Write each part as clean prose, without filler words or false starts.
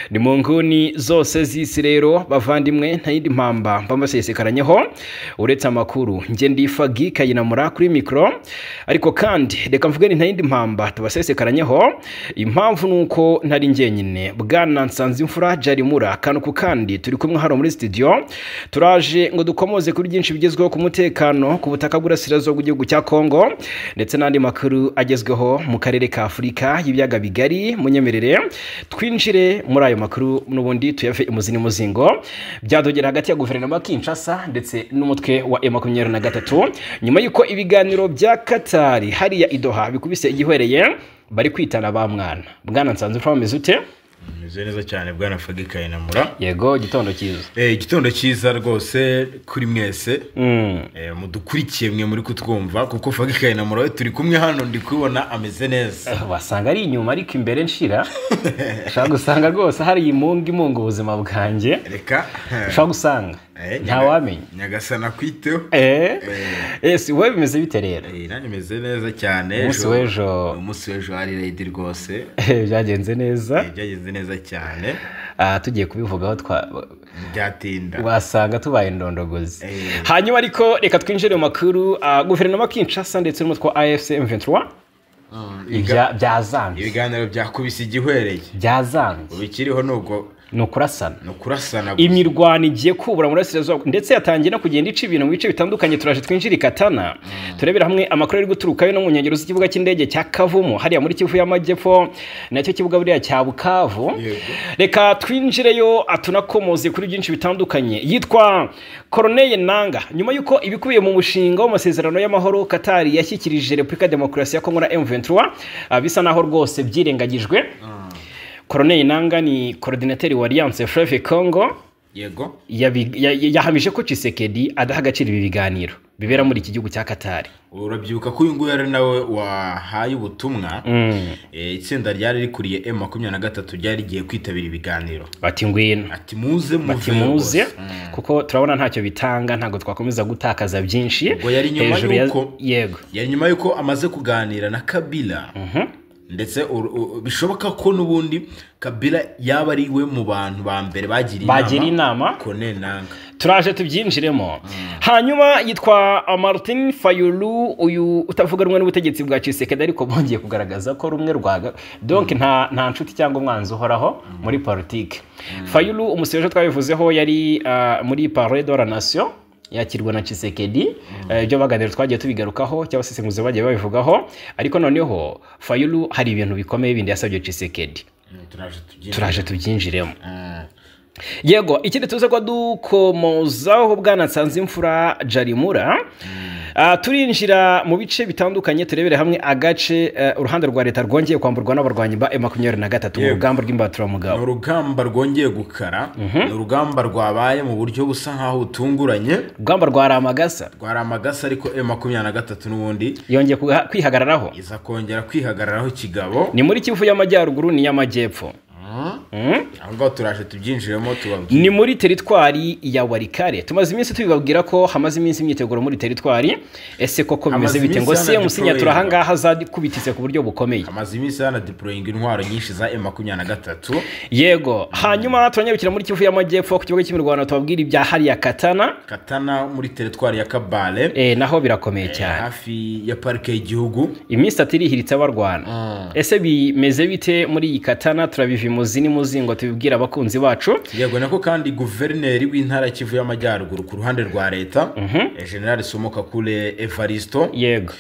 ni mu nguni zose z'isi rero bavandimwe nta yindi mpamba mbasesekaranyeho uretse amakuru nge ndifagi kayinamura kuri mikro ariko kandi reka mvuge ni nta yindi mpamba tubasesekaranyeho impamvu nuko ntari ngenyine bwana Nsanzimfura Jarimura kanuku kandi turi kumwe hano muri studio turaje ngo dukomoze kuri byinshi bigezweho ku mutekano ku butaka bw'urasirazuba bw'igihugu cya Kongo ndetse n'andi makuru agezweho mu karere ka Afurika y'ibyaga bigari munyemerere twinjire muri ayo makuru n'ubundi tuyave imuzi n'umuzingo byadogera hagati ya guverinoma Kinshasa ndetse n'umutwe wa M23 nyuma yuko ibiganiro bya Qatar hariya Idoha bikubise igihwereye bari kwitana ba mwana bwana Nsanzimfura bameze ute? Meze neza cyane bwana Fagi Kayinamura. Yego gitondo cyiza. Gitondo cyiza rwose kuri mwese. Mudukurikiye mwe muri kutwumva kuko Fagi Kayinamura we turi kumwe hano ndi kubona ameze neza. Wasanga ari inyuma ariko imbere nshira. Shaka gusanga rwose hari imungu ubuzima bwanjye. Reka. Shaka gusanga. Nta wamenye. Nyagasana kwiteho. Si we bimeze bite rero? Nani meze neza cyane. Umunsi w'ejo hari raid rwose. Byagenze neza. Byagenze neza cyane. Tugiye kubivugaho byatinda. Wasanga tubaye ndondogozi. Hanyuma ariko reka twinjire mu makuru guverinoma Kinshasa ndetse n'umutwe wa AFC M23 byazanze. Ibiganiro byakubise igihwereye. Byazanze. Ubikiriho nuko nukurasana imirwano igiye kubura muri Asirazuba ndetse yatangiye no kugenda ica ibintu mu bice bitandukanye turaje twinjira Katana turebera hamwe amakuru ari guturukayo no mu nkengero z'ikibuga cy'indege cya Kavumu hariya muri Kivu y'Amajyepfo nacyo kibuga buriya cya Bukavu reka twinjireyo atunakomoze kuri byinshi bitandukanye yitwa Corneille Nanga nyuma yuko ibikubiye mu mushinga w'amasezerano y'amahoro Qatar yashyikirije Repubulika Demokarasi ya Kongo na M23 bisa naho rwose byirengagijwe. Corneille Nanga ni coordinateur wa Alliance Fleuve Congo. Yego. Yahamije ko Tshisekedi adaha agaciro ibi biganiro bibera muri iki gihugu cya Qatar. Urabyuka ko uyu nguyu ari nawe wahaye ubutumwa itsinda ryari rikuriye M23 ryari rigiye kwitabira ibiganiro. Ati ngwino. Ati muze kuko turabona ntacyo bitanga ntago twakomeza gutakaza byinshi. Yari nyuma yuko amaze kuganira na Kabila. Ndetse bishoboka ko nubundi Kabila yaba ari we mu bantu ba mbere bagira inama Corneille Nanga turaje tubyinjiremo. Hanyuma yitwa Martin Fayulu uyu utavuga rumwe n'ubutegetsi bwa Tshisekedi ariko bongeye kugaragaza ko rumwe rwaga donc nta nshuti cyangwa umwanzi uhoraho muri politique. Fayulu umuseje twabivuzeho yari muri Palais de la Nation yakirwa na Tshisekedi ibyo baganira twagiye tubigarukaho cyangwa se senguze bagiye babivugaho ariko noneho Fayulu hari ibintu bikomeye bindi yasabye Tshisekedi turaje tubyinjiremo. Yego ikindi tuze ko dukomozaho bwana Nsanzimfura Jarimura turinjira mu bice bitandukanye turebere hamwe agace uruhande rwa leta rwongeye kwamburwa n'abarwanyi ba M23 mu rugamba rw'imbaturamugaho. Urugamba rwongeye gukara urugamba rwabaye mu buryo busa nkaho utunguranye. Urugamba rwa Ramagasa ariko M23 n'ubundi yongeye kwihagararaho iza kongera kwihagararaho kigabo ni muri Kivu y'Amajyaruguru ni y'Amajyepfo. Ahubwo turaje tubyinjiremo tubabwira ni muri teritwari ya Warikare tumaze iminsi tubibabwira ko hamaze iminsi imyiteguro muri teritwari ese koko bimeze bite ngo se umusinyatura hangaha zadikubitise ku buryo bukomeye hamaze iminsi yana deploying intwaro nyinshi za M23. Yego hanyuma turanyarukira muri Kivu y'Amajyepfo ku kibuga cy'imirwano tubabwira ibya hariya Katana muri teritwari ya Kabale naho birakomeye cyane hafi ya parike y'igihugu iminsi atirihiritse abarwana ese bimeze bite muri iyi Katana turabiva imuzi n'umuzingo tubibwira abakunzi bacu. Yego nako kandi guverineri w'intara Kivu y'Amajyaruguru ku ruhande rwa leta General Somoka Kule Evaristo yego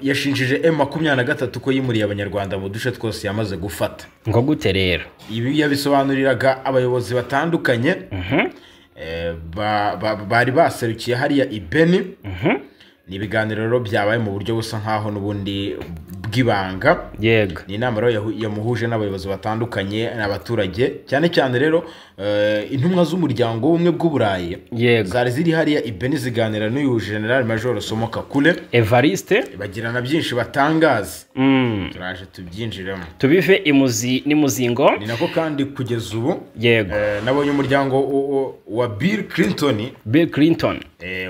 yashinjije M23 ko yimuriye abanyarwanda mu duce twose yamaze gufata. Ngo gute rero ibi yabisobanuriraga abayobozi batandukanye bari baserukiye hariya Ibeni. Ni ibiganiro rero byabaye mu buryo busa nkaho nubundi bw'ibanga. Yego ni inama rero yamuhuje n'abayobozi batandukanye n'abaturage cyane cyane rero intumwa z'umuryango w'ubumwe bw'Uburayi zari ziri hariya Ibeni ziganira n'uyu General Major Somoka Kule Evariste bagirana byinshi batangaza. Turaje tubyinjiremo tubive imuzi n'umuzingo. Ni nako kandi kugeza ubu yego nabonye umuryango wa Bill Clinton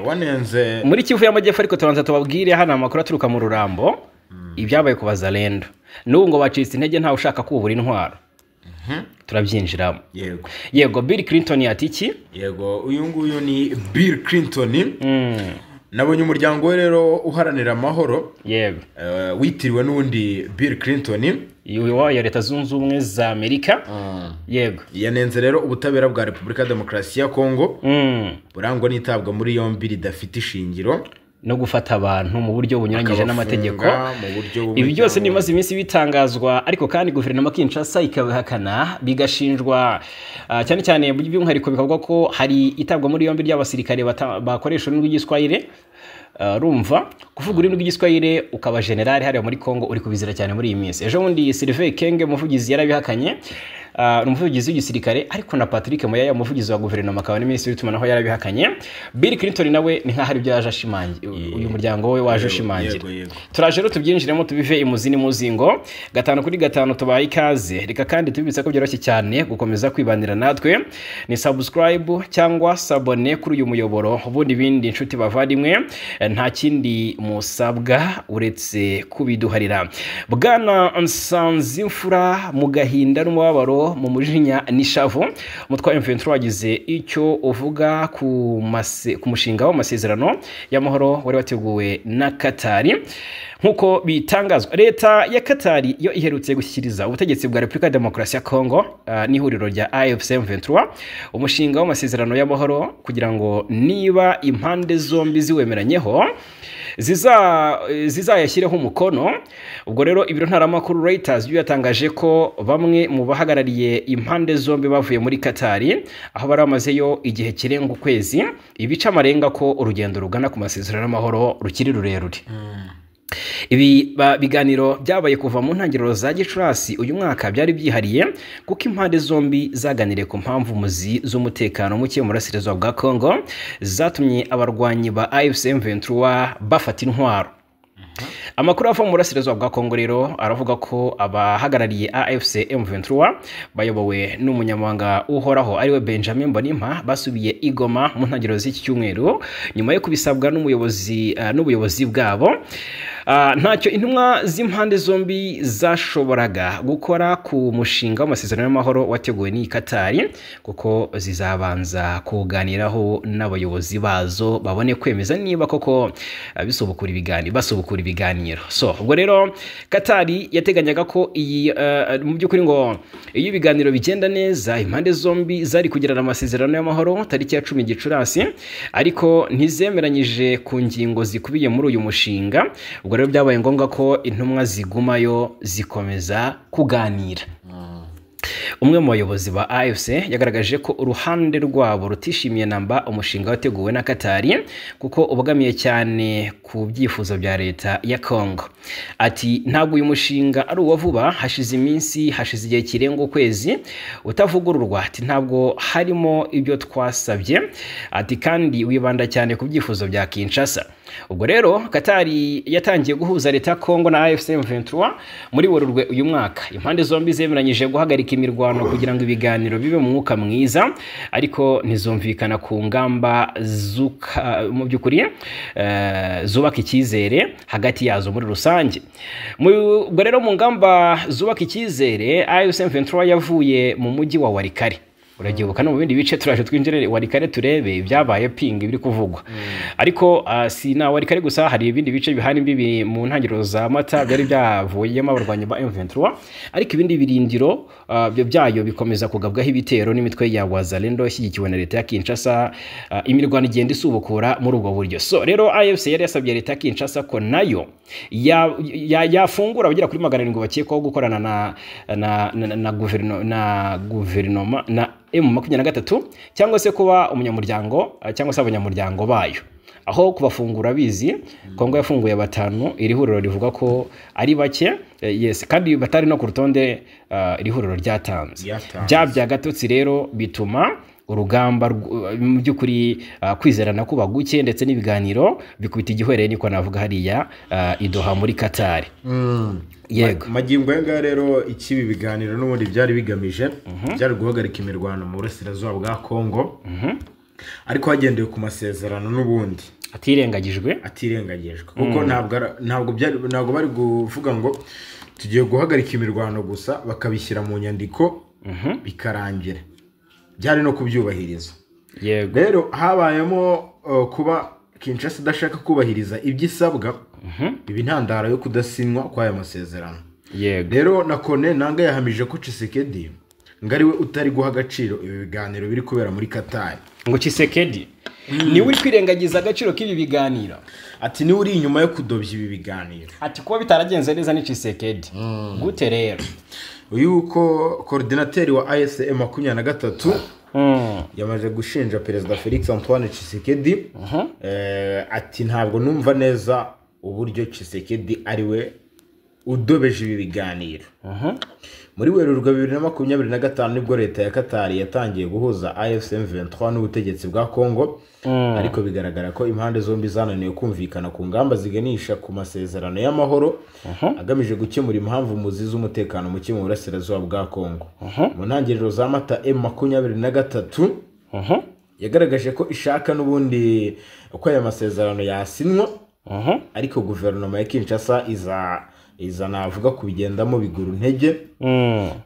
wanenze muri Kivu y'Amajyepfo ariko turanza tubabwire hano amakuru aturuka mu Rurambo ibyabaye ku bazalendo n'ubu ngo bacitse intege ntawe ushaka kubura intwaro. turabyinjiramo. Yego Bill Clinton ati iki? Yego uyu nguyu ni Bill Clinton. Nabonye umuryango we rero uharanira amahoro. Yego. Witiriwe n'undi Bill Clinton. Ya Leta Zunze Ubumwe za Amerika. Yego. Yanenze rero ubutabera bwa Repubulika Demokarasi ya Kongo. Burangwa n'itabwa muri yombi ridafite ishingiro no gufata abantu mu buryo bunyuranyije n'amategeko. Ibi byose nimaze iminsi bitangazwa, ariko kandi guverinoma Kinshasa ikabihakana, bigashinjwa cyane cyane by'umwihariko bikavuga ko hari itabwa muri yombi ry'abasirikare bakoresha n'urw'igiswahili. Rumva kuvuga ururimi rw'igiswahili ukaba general hariya muri Kongo uri kubizira cyane muri iyi minsi. Ejo bundi Sylvain Kenge umuvugizi yarabihakanye, umuvugizi w'igisirikare, ariko na Patrick Moyaya umuvugizi wa guverinoma akaba n'iminsi w'itumanaho yarabihakanye. Bill Clinton nawe ni nk'aho ari byo yaje ashimangira, uyu muryango we waje ushimangira. Turaje rero tubyinjiremo tubive imuzini muzingo. 5 tubaye ikaze. Reka kandi tubibitsa ko byoroshye cyane gukomeza kwibanira natwe, ni subscribe cyangwa sabone kuri uyu muyoboro, ubundi bindi inshuti bavandimwe nta kindi musabwa uretse kubiduharira. Bwana Nsanzimfura mu gahinda n'umubabaro, mu mujinya n'ishavu, umutwe wa M23 wagize icyo uvuga ku mushinga w'amasezerano y'amahoro wari wateguwe na Katari. Nkuko bitangazwa, leta ya Katari yo iherutse gushyikiriza ubutegetsi bwa Repubulika Demokarasi ya Kongo n'ihuriro rya AFC M23 umushinga w'amasezerano y'amahoro kugira ngo niba impande zombi ziwemeranyeho zizayashyireho umukono. Ubwo rero ibiro ntaramakuru Reuters yatangaje ko bamwe mu bahagarariye impande zombi bavuye muri Katari, aho bari bamazeyo igihe kirenga ukwezi, ibica amarenga ko urugendo rugana ku masezerano y'amahoro rukiri rurerure. Ibi biganiro byabaye kuva mu ntangiriro za Gicurasi uyu mwaka, byari byihariye kuko impande zombi zaganiriye ku mpamvu muzi z'umutekano muke mu burasirazuba bwa Kongo zatumye abarwanyi ba AFC M23 bafata intwaro. Amakuru ava mu burasirazuba bwa Kongo rero aravuga ko abahagarariye AFC M23 bayobowe n'umunyamabanga uhoraho ariwe Benjamin Mbonimpa basubiye i Goma mu ntangiriro z'iki cyumweru nyuma yo kubisabwa n'ubuyobozi bwabo. Ntacyo intumwa z'impande zombi zashoboraga gukora ku mushinga w'amasezerano y'amahoro wateguwe n'i Katari, kuko zizabanza kuganiraho n'abayobozi bazo babone kwemeza niba koko basubukura ibiganiro. So ubwo rero Katari yateganyaga ko iyi mu by'ukuri ngo iyo ibiganiro bigenda neza impande zombi zari kugirana amasezerano y'amahoro tariki ya 10 Gicurasi, ariko ntizemeranyije ku ngingo zikubiye muri uyu mushinga. Ubwo rero byabaye ngombwa ko intumwa zigumayo zikomeza kuganira. Umwe mu bayobozi ba AFC yagaragaje ko uruhande rwabo rutishimiye namba umushinga wateguwe na Katari kuko ubogamiye cyane ku byifuzo bya leta ya Kongo. Ati ntabwo uyu mushinga ari uwa vuba, hashize igihe kirenga ukwezi utavugururwa. Ati ntabwo harimo ibyo twasabye. Ati kandi wibanda cyane ku byifuzo bya Kinshasa. Ubwo rero Katari yatangiye guhuza leta ya Kongo na AFC M23 muri Werurwe uyu mwaka. Impande zombi zemeranyije guhagarika imirwano kugira ngo ibiganiro bibe mu mwuka mwiza, ariko ntizumvikana ku ngamba mu by'ukuri zubaka icyizere hagati yazo muri rusange. Ubwo rero mu ngamba zubaka icyizere AFC M23 yavuye mu mujyi wa Walikale. Uragibuka no mu bindi bice turaje twinjire Walikale turebe ibyabaye ping biri kuvugwa. Ariko si na Walikale gusa, hari ibindi bice bihari imbibi mu ntangiriro za Mata byari byavuyemo abarwanyi ba M23, ariko ibindi birindiro byayo bikomeza kugabwaho ibitero n'imitwe ya Wazalendo ishyigikiwe na leta ya Kinshasa. Imirwano igenda isubukura muri ubwo buryo. So rero AFC yari yasabye leta ya Kinshasa ko nayo yafungura abagera kuri 700 bakekwaho gukorana na guverinoma na M23 cyangwa se kuba umunyamuryango cyangwa se abanyamuryango bayo. Aho kubafungura bizi Kongo yafunguye 5, iri huriro rivuga ko ari bake, yes, kandi batari no ku rutonde iri huriro ryatanze. Bya gatotsi rero bituma urugamba mu by'ukuri kwizerana kuba guke, ndetse n'ibiganiro bikubita igihwereye niko navuga hariya idoha muri Katari. Yego magingo yanga rero ikibi biganiro n'ubundi byari bigamije byari guhagarika imirwano mu burasirazuba bwa Kongo, ariko hagendewe ku masezerano n'ubundi atirengagijwe kuko ntabwo bari kuvuga ngo tugiye guhagarika imirwano gusa bakabishyira mu nyandiko bikarangira, byari no kubyubahiriza. Yego. Rero habayemo kuba Kinshasa idashaka kubahiriza ibyo isabwa, ibi ntandaro yo kudasinywa kw'aya masezerano. Yego. Rero na Corneille Nangaa yahamije ko Tshisekedi ngo ari we utari guha agaciro ibi biganiro biri kubera muri Qatar. Ngo Tshisekedi niwe uri kwirengagiza agaciro k'ibi biganiro. Ati niwe uri inyuma yo kudobya ibi biganiro. Ati kuba bitaragenze neza ni Tshisekedi. Gute rero? Uyu coordinateur wa AFCM 23 yamaze gushinja Perezida Felix Antoine Tshisekedi. Ati ntabwo numva neza uburyo Tshisekedi ari we udobeje ibi biganiro. Muri Werurwe 2025 nibwo leta ya Qatar yatangiye guhuza AFCM 23 n'ubutegetsi bwa Kongo, ariko bigaragara ko impande zombi zananiwe kumvikana ku ngamba ziganisha ku masezerano y'amahoro agamije gukemura impamvu muzi z'umutekano muke mu burasirazuba bwa Kongo. Mu ntangiriro za Mata M23 yagaragaje ko ishaka n'ubundi uko aya masezerano yasinwa, ariko guverinoma ya Kinshasa iza navuga kubigendamo biguru ntege,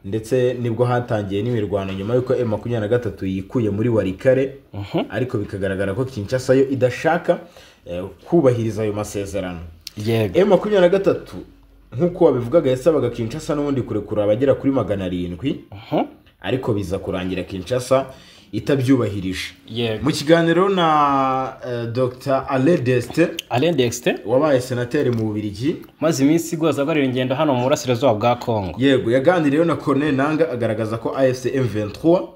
ndetse nibwo hatangiye n'imirwano nyuma yuko M23 yikuye muri Walikale, ariko bikagaragara ko Kinshasa yo idashaka kubahiriza ayo masezerano. Yego. M23 nkuko wabivugaga yasabaga Kinshasa n'ubundi kurekura abagera kuri 700, ariko biza kurangira Kinshasa itabyubahirije. Mu kiganiro na Dr Alain Deste wabaye senateri mu Bubiligi maze iminsi igwaza barengenda hano mu burasirazuba bwa Kongo. Yego, yaganiriye na Corneille Nangaa agaragaza ko AFCM 23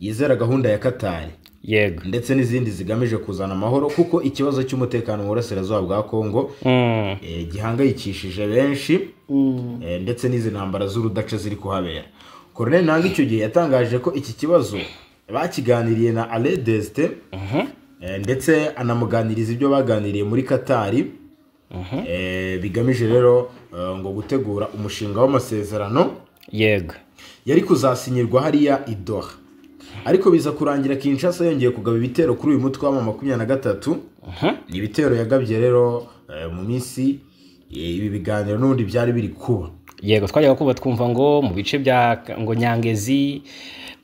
yizera gahunda ya Qatar. Yego. Ndetse n'izindi zigamije kuzana amahoro, kuko ikibazo cy'umutekano mu burasirazuba bwa Kongo gihangayikishije benshi, ndetse n'izi ntambara z'urudaca ziri kuhabera. Corneille Nangaa icyo gihe yatangaje ko iki kibazo bakiganiriye na Alain Deste, ndetse anamuganiriza ibyo baganiriye muri Qatar, bigamije rero ngo gutegura umushinga w'amasezerano. Yego. Yari kuzasinyirwa hariya i Doha, ariko biza kurangira Kinshasa yongeye kugaba ibitero kuri uyu mutwe wa 23. Ni ibitero yagabye rero mu minsi ibi biganiro n'ubundi byari biri kuba. Yego, twajyaga kuba twumva ngo mu bice bya ngo Nyangezi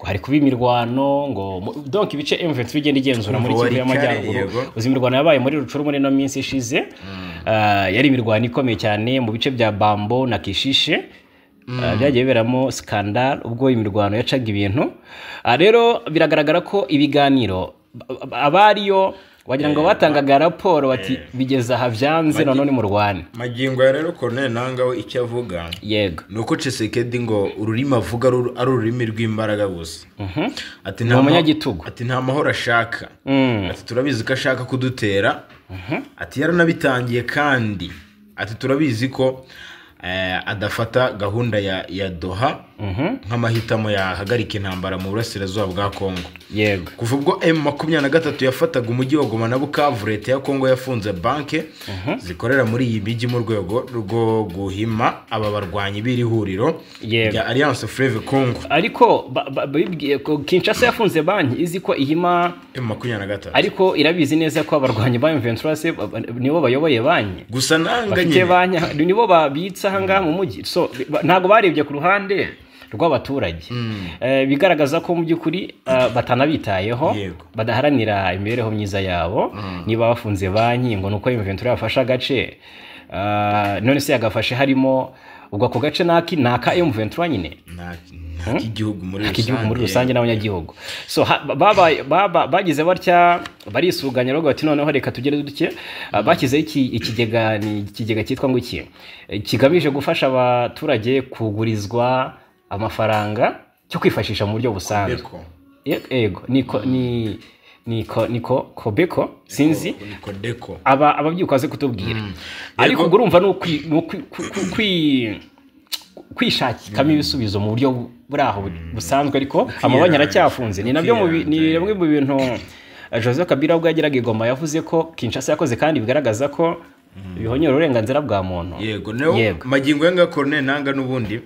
hari kuba imirwano, ngo donc ibice M23 bigenda igenzura muri Kivu y'Amajyaruguru. Uzi imirwano yabaye muri Rucuru muri no minsi ishize, yari imirwano ikomeye cyane mu bice bya Bambo na Kishishe. Byagiye biberamo scandal ubwo imirwano yacaga ibintu. Rero biragaragara ko ibiganiro abariyo wagira ngo batangaga raporo bati bigeze aha byanze none mu Rwanda. Magingo ya rero Corneille Nangaa we icyo avuga, yego, nuko Tshisekedi ngo ururimi avuga ari ururimi rw'imbaraga gusa. Ati nta umunyagitugu, ati nta mahoro ashaka, ati turabizi ko ashaka kudutera, ati yaranabitangiye, kandi ati turabizi ko adafata gahunda ya Doha nk'amahitamo yahagarika intambara mu burasirazuba bwa Kongo. Yego. Kuva ubwo M23 yafataga umujyi wa Goma na Bukavu, leta ya Kongo yafunze banke zikorera muri iyi mijyi mu rwego rwo guhima aba barwanyi b'iri huriro ya Alliance Fleuve Congo. Ariko Kinshasa yafunze banki izi ko ihima M23, ariko irabizi neza ko abarwanyi ba M23 nibo bayoboye banki. Gusa Nangaa nibo babitsa hanga mu mujyi, so ntago barebye ku ruhande rw'abaturage. Bigaragaza ko mu by'ukuri batanabitayeho, badaharanira imibereho myiza yabo. Niba bafunze banki ngo nuko M23 yafasha agace, none se yagafashe harimo ubwo ko gace naka M23 nyine igihugu muri rusange n'abanyagihugu. So bagize batya barisuganya rero bati noneho reka tugere duke, bakize ikigega cyitwa ngo iki kigamije gufasha abaturage kugurizwa amafaranga cyo kwifashisha mu buryo busanzwe. Yego, niko Kobeko sinzi ababyukaze kutubwira. Ariko urumva no kwishakikamo ibisubizo mu buryo buraho busanzwe, ariko amabanki aracyafunze. Ni nabyo ni bimwe mu bintu Joseph Kabila ubwo yageraga i Goma yavuze ko Kinshasa yakoze, kandi bigaragaza ko bihonyora uburenganzira bwa muntu. Yego, magingo yanga Corneille Nangaa n'ubundi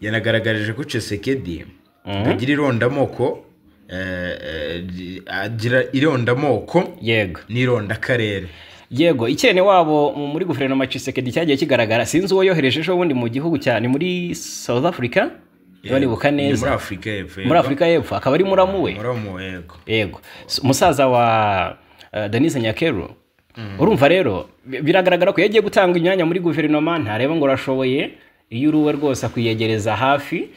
yanagaragarije ko Tshisekedi agira irondamoko yego n'ironda karere. Yego, ikene wabo muri guverinoma Tshisekedi cyagiye kigaragara. Sinzi uwo yohereje ejo bundi mu gihugu cyane muri South Africa, nibuka neza muri Afrika y'Epfo akaba ari muramu we yego umusaza wa Denise Nyakeru. Urumva rero biragaragara ko yagiye gutanga imyanya muri guverinoma, ntareba ngo rashoboye, iyo uruwe rwose akwiyegereza hafi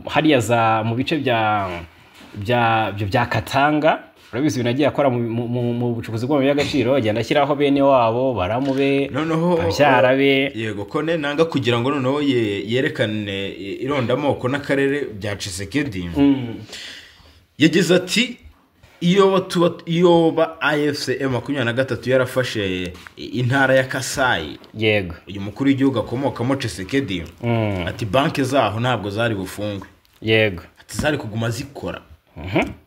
hariya za mu bice bya Katanga. Urabizi binagiye akora mu bucukuzi bw'amabuye y'agaciro, agenda ashyiraho bene wabo baramube babyara be. Yego ko nanga kugira ngo noneho yerekane irondamoko n'akarere bya Tshisekedi. Yagize ati iyo ba AFC M23 yarafashe intara ya Kasai, yego uyu mukuru w'igihugu akomokamo Tshisekedi, ati banki zaho ntabwo zari bufungwe, yego ati zari kuguma zikora.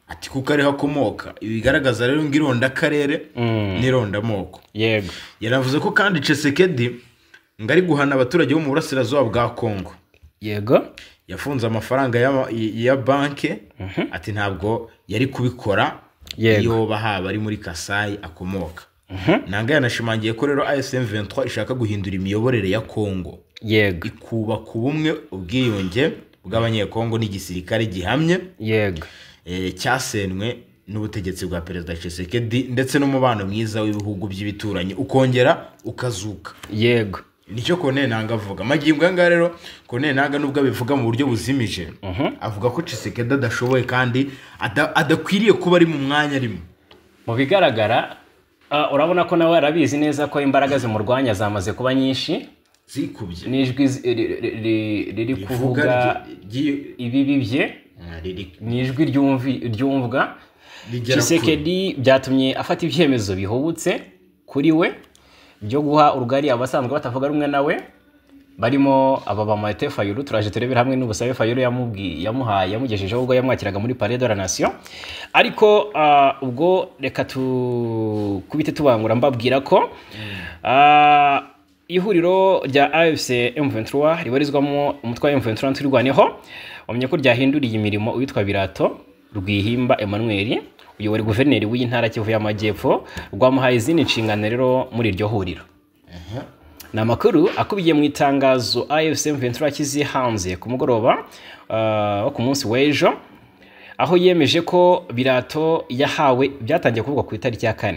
Ati kuko ari hakomoka, ibigaragaza rero ngironda akarere nironda moko. Yego yaravuze ko kandi Tshisekedi ngari guhana abaturage bo mu burasirazuba bwa Kongo. Yego yafunze amafaranga ya banki. Ati ntabwo yari kubikora iyo bahaba ari muri Kasai akomoka. Nanga yanashimangiye ko rero AFC M23 ishaka guhindura imiyoborere ya Kongo. Yego ikuba ku bumwe ubwiyunge bw'abanyekongo n'igisirikare gihamye. Yego cyasenwe n'ubutegetsi bwa Perezida Tshisekedi ndetse n'umubano mwiza w'ibihugu by'ibituranyi ukongera ukazuka. Yego nicyo Corneille Nangaa avuga. Magingo yanga rero Corneille Nangaa nubwo abivuga mu buryo buzimije, avuga ko Tshisekedi adashoboye kandi adakwiriye kuba ari mu mwanya arimo. Mu bigaragara urabona ko nawe arabizi neza ko imbaraga zimurwanya zamaze kuba nyinshi, zikubye n'ijwi riri kuvuga ibibi bye, n'ijwi ryumvwa. Tshisekedi byatumye afata ibyemezo bihubutse kuri we byo guha urugari abasanzwe batavuga rumwe nawe, barimo aba ba Martin Fayulu. Turaje turebera hamwe n'ubusabe Fayulu yamugejejeho ubwo yamwakiraga muri Palais de la Nation. Ariko ubwo reka kubite tubangura mbabwira ko ihuriro rya AFC M23 ribarizwamo umutwe wa M23 turwaneho wamenye ko ryahinduriye imirimo uwitwa Birato Rwihimba Emmanuel, uyobora guverineri w'intara Kivu y'Amajyepfo, rwamuhaye izindi nshingano rero muri iryo huriro. Na makuru akubiye mu itangazo AFC M23 kizi hanze ku mugoroba ku munsi w'ejo, aho yemeje ko Birato yahawe, byatangiye kuvugwa ku itariki ya 4.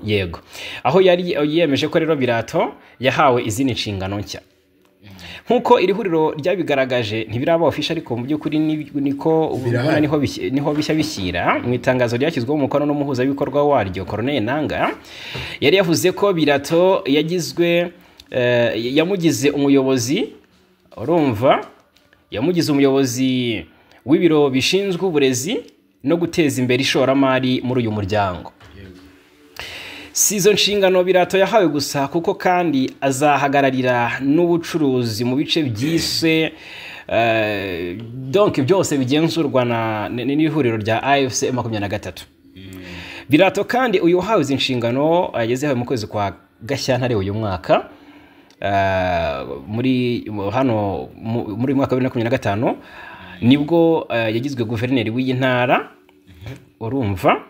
Yego aho yari yemeje ko rero Birato yahawe izindi nshingano nshya. Nkuko iri huriro ryabigaragaje ntibiraba official, ariko mu by'ukuri niko ubona niho bishya bishyira mu itangazo ryashyizweho umukono n'umuhuza w'ibikorwa waryo Corneille Nangaa. Yari yavuze ko Birato yamugize umuyobozi, urumva, yamugize umuyobozi w'ibiro bishinzwe uburezi no guteza imbere ishoramari muri uyu muryango. Si izo nshingano Birato yahawe gusa, kuko kandi azahagararira n'ubucuruzi mu bice byise donc byose bigenzurwa n'ihuriro rya AFC M23. Birato kandi uyu wahawe izi nshingano yagezeho mu kwezi kwa Gashyantare uyu mwaka, muri mwaka 2025 nibwo yagizwe guverineri w'iyi ntara, urumva,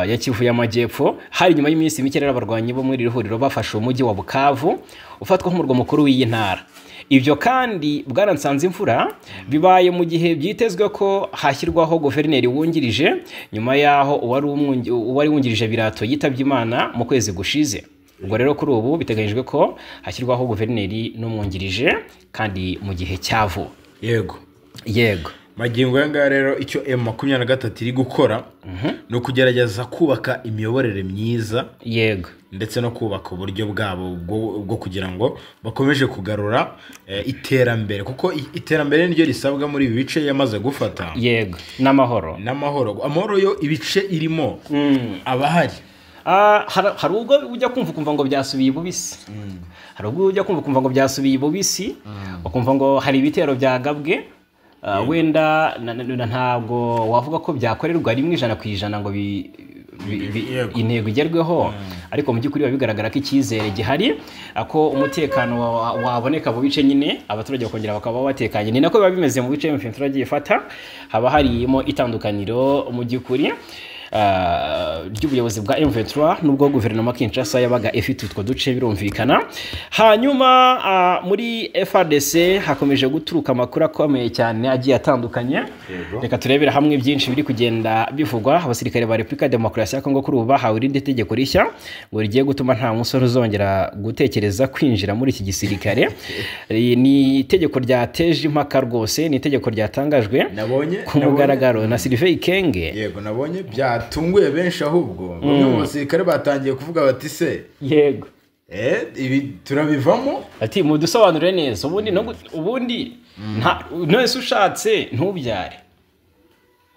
ya Kivu y'Amajyepfo. Hari nyuma y'iminsi mike rero abarwanyi bo muri iri huriro bafashe umujyi wa Bukavu ufatwa nk'umurwa mukuru w'iyi ntara. Ibyo kandi bwaransanze imfura bibaye mu gihe byitezwe ko hashyirwaho guverineri wungirije nyuma yaho uwari wungirije Birato yitabye Imana mu kwezi gushize. Ubwo rero kuri ubu biteganyijwe ko hashyirwaho guverineri n'umwungirije kandi mu gihe cyavo. Yego magingo yanga rero icyo M23 iri gukora no kugerageza kubaka imiyoborere myiza, yego, ndetse no kubaka uburyo bwabo bwo kugira ngo bakomeje kugarura iterambere, kuko iterambere niryo risabwa muri ibi bice yamaze gufata. Yego, n'amahoro amahoro yo ibice irimo abahari. Hari ubwo ujya kumva ngo byasubiye bubisi, hari ubwo ujya kumva ngo byasubiye bubisi, ukumva ngo hari ibitero byagabwe, wenda ntabwo wavuga ko byakorerwa rimwe 100% ngo intego igerweho, ariko mu by'ukuri bigaragara ko icyizere gihari, ako umutekano waboneka mu bice nyine abaturage bakongera bakaba batekanye. Ni nako biba bimeze mu bice M23 gifata, haba harimo itandukaniro mu by'ukuri. ry'ubuyobozi bwa M23 nubwo guverinoma Kinshasa yabaga ifite utwo duce birumvikana. Hanyuma muri FARDC hakomeje guturuka amakuru akomeye cyane agiye atandukanye. Reka turebera hamwe byinshi biri kugenda bivugwa. Abasirikare ba Repubulika ya Demokarasi ya Kongo kuri ubu bahawe irindi tegeko rishya ngo rigiye gutuma nta musore uzongera gutekereza kwinjira muri iki gisirikare. Ni itegeko ryateje impaka rwose, ni itegeko ryatangajwe ku mugaragaro na Sylvain Ikenge. Yego nabonye byatunguye benshi, ahubwo bamwe mu basirikare batangiye kuvuga bati se yego ibi turabivamo, ati mudusobanurire neza ubundi nese ushatse ntubyare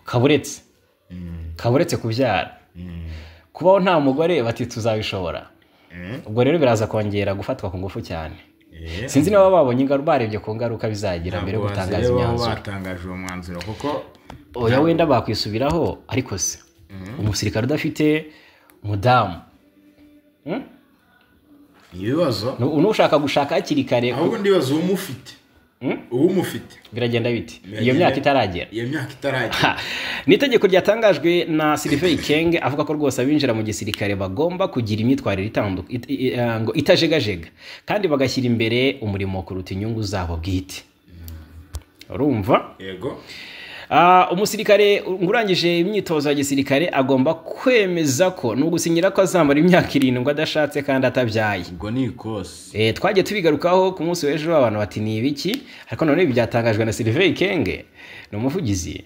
kaburetse kubyara kubaho nta mugore bati tuzabishobora. Ubwo rero biraza kongera gufatwa ku ngufu cyane. Sinzi niba babonye barebye ku ngaruka bizagira mbere yo gutangaza imyanzuro. Batangaje uwo mwanzuro kuko oya wenda bakwisubiraho, ariko se umusirikare udafite umudamu ibibazo unushaka gushaka hakiri kare, ahubwo ndibaza umufite biragenda biti iyo myaka itaragera. Ni itegeko ryatangajwe na Sylvain Ikenge avuga ko rwose abinjira mu gisirikare bagomba kugira imyitwarire ngo itajegajega kandi bagashyira imbere umurimo kuruta inyungu zabo bwite. Urumva? Yego. Umusirikare ngurangije imyitozo ya gisirikare agomba kwemeza ko n'ugusinyira ko azamara imyaka 7 adashatse kandi atabyaye. Ubwo ni ikose. Twagiye tubigarukaho ku munsi w'ejo abantu bati ni ibiki, ariko none byatangajwe na Sylvain Ikenge no muvugizi.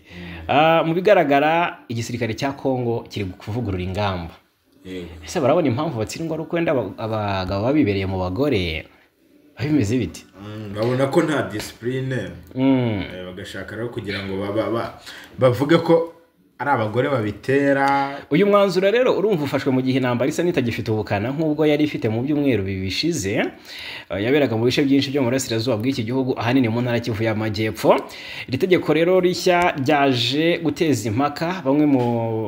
Mu bigaragara igisirikare cya Kongo kiri kuvugurura ingamba. Ese barabona impamvu batsindwa ari ukwenda abagabo babibereye mu bagore bimeze biti? Babona ko nta discipline, bagashaka rero kugira ngo bavuge ko ari abagore babitera. Uyu mwanzuro rero urumva ufashwe mu gihe intambara isa n'itagifite ubukana nk'ubwo yari ifite mu byumweru bibishize. Yaberaga mu bice byinshi byo mu burasirazuba bw'iki gihugu, ahanini mu ntara Kivu y'Amajyepfo. Iri tegeko rero rishya ryaje guteza impaka, bamwe mu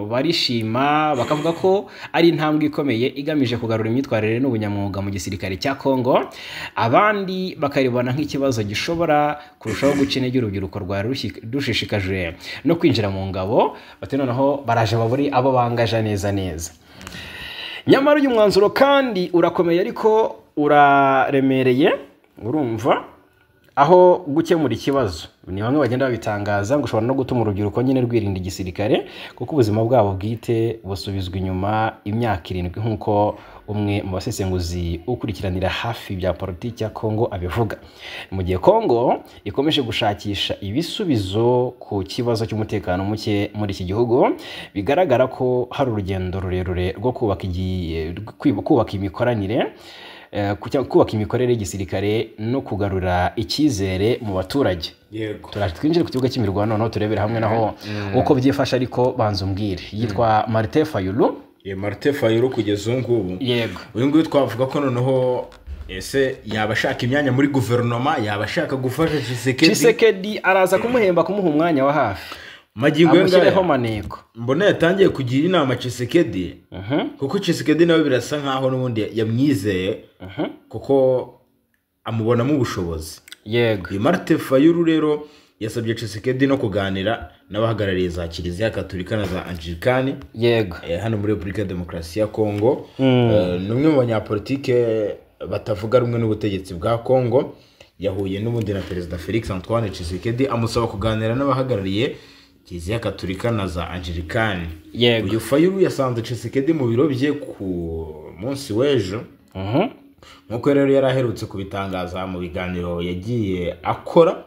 barishima bakavuga ko ari intambwe ikomeye igamije kugarura imyitwarire n'ubunyamwuga mu gisirikare cya Kongo. Abandi bakaribona nk'ikibazo gishobora kurushaho guca intege urubyiruko rwari rushishikajwe no kwinjira mu ngabo, bati noneho baraje baburi abo bangaje neza. Nyamara uyu mwanzuro kandi urakomeye ariko uraremereye, urumva, aho gukemura ikibazo. Ni bamwe bagenda babitangaza ngo ushobora no gutuma urubyiruko nyine rwirinda igisirikare kuko ubuzima bwabo bwite busubizwa inyuma imyaka 7 nk'uko umwe mu basesenguzi ukurikiranira hafi bya politiki ya Kongo abivuga. Mu gihe Kongo ikomeje gushakisha ibisubizo ku kibazo cy'umutekano muke muri iki gihugu, bigaragara ko hari urugendo rurerure rwo kubaka imikoranire, kubaka imikorere y'igisirikare no kugarura icyizere mu baturage. Yego. Twinjire ku kibuga cy'imirwano noneho turebera hamwe naho uko byifasha, ariko banza umbwire. Yitwa Martin Fayulu. Martin Fayulu kugeza ngubu. Yego. Uyu nguyu twavuga ko noneho ese yabashaka imyanya muri guverinoma, yabashaka gufasha Tshisekedi araza kumuhemba kumuha umwanya wa hafi. Magingo y'aho maneko. Mbona yatangiye kugira inama Tshisekedi. Kuko Tshisekedi nawe birasa nkaho n'ubundi yamwizeye. Kuko amubonamo ubushobozi. Yego. Martin Fayulu rero yasabye Tshisekedi no kuganira n'abahagarariye za Kiliziya Gatolika na za Anglikani. Yego. Hano muri Repubulika ya Demokarasi ya Kongo. Numwe mu banyapolitike batavuga rumwe n'ubutegetsi bwa Kongo yahuye n'ubundi na Perezida Felix Antoine Tshisekedi amusaba kuganira n'abahagarariye Kiliziya Gatolika na za Anglikani. Yego. Uyu Fayulu yasanze Tshisekedi mu biro bye ku munsi w'ejo. Nkuko rero yari aherutse kubitangaza mu biganiro yagiye akora,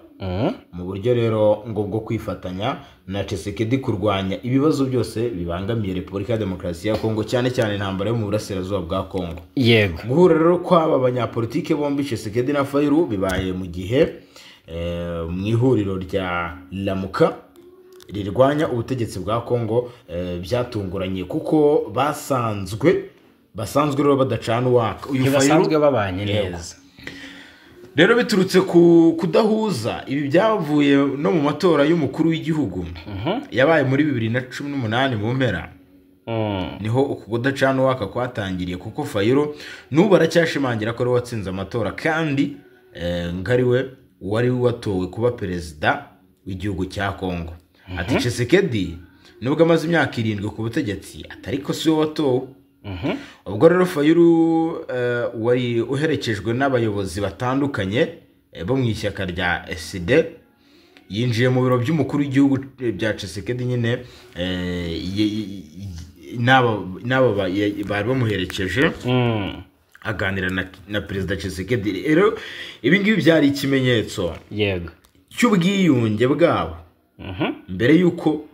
mu buryo rero ngo bwo kwifatanya na Tshisekedi kurwanya ibibazo byose bibangamiye Repubulika ya Demokarasi ya Kongo, cyane cyane intambara yo mu burasirazuba bwa Kongo. Yego. Guhura rero kw'aba banyapolitike bombi Tshisekedi na Fayulu bibaye mu gihe mu ihuriro rya Lamuka rirwanya ubutegetsi bwa Kongo byatunguranye kuko basanzwe rero badacana uwaka. Uyu basanzwe babanye neza. Rero biturutse ku kudahuza, ibi byavuye no mu matora y'umukuru w'igihugu yabaye muri 2018 mu mpera. Niho ukudacana uwaka kwatangiriye kuko Fayulu n'ubu aracyashimangira ko ari watsinze amatora kandi ngariwe wari watowe kuba perezida w'igihugu cya Kongo. Ati Tshisekedi nubwo amaze imyaka 7 ku butegetsi atari ko si we watowe. Ubwo rero Fayulu wari uherekejwe n'abayobozi batandukanye bo mu ishyaka rya SD yinjiye mu biro by'umukuru w'igihugu bya Tshisekedi nyine n'abo bari bamuherekeje aganira na perezida Tshisekedi. Rero ibi ngibi byari ikimenyetso cy'ubwiyunge bwabo mbere yuko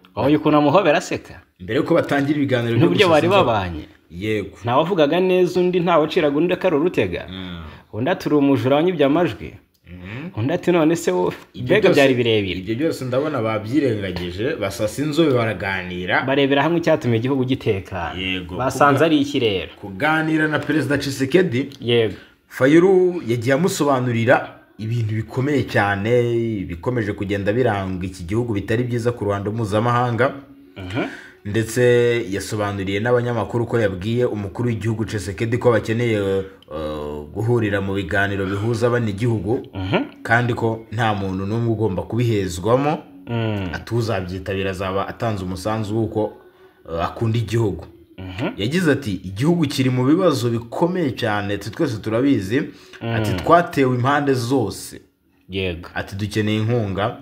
namuhobera aseka, mbere yuko batangira ibiganiro n'uburyo bari babanye. Yego, ntawavugaga neza undi, ntawaciraga undi akarura urutega, undi aturi umujura wanyibye amajwi, undi ati none se mbega byari birebire. Ibyo byose ndabona babyirengagije, basasa inzobe baraganira, barebera hamwe icyatumye igihugu gitekana. Basanze ari iki rero kuganira na perezida Tshisekedi. Yego, Fayulu yagiye amusobanurira ibintu bikomeye cyane bikomeje kugenda biranga iki gihugu bitari byiza ku ruhando mpuzamahanga. Ndetse yasobanuriye n'abanyamakuru ko yabwiye umukuru w'igihugu Tshisekedi ko bakeneye guhurira mu biganiro bihuza abanyagihugu, kandi ko nta muntu n'umwe ugomba kubihezwamo, atuzabyitabira azaba atanze umusanzu w'uko akunda igihugu. Yagize ati igihugu kiri mu bibazo bikomeye cyane, twese turabizi, ati twatewe impande zose. Yego, ati dukeneye inkunga,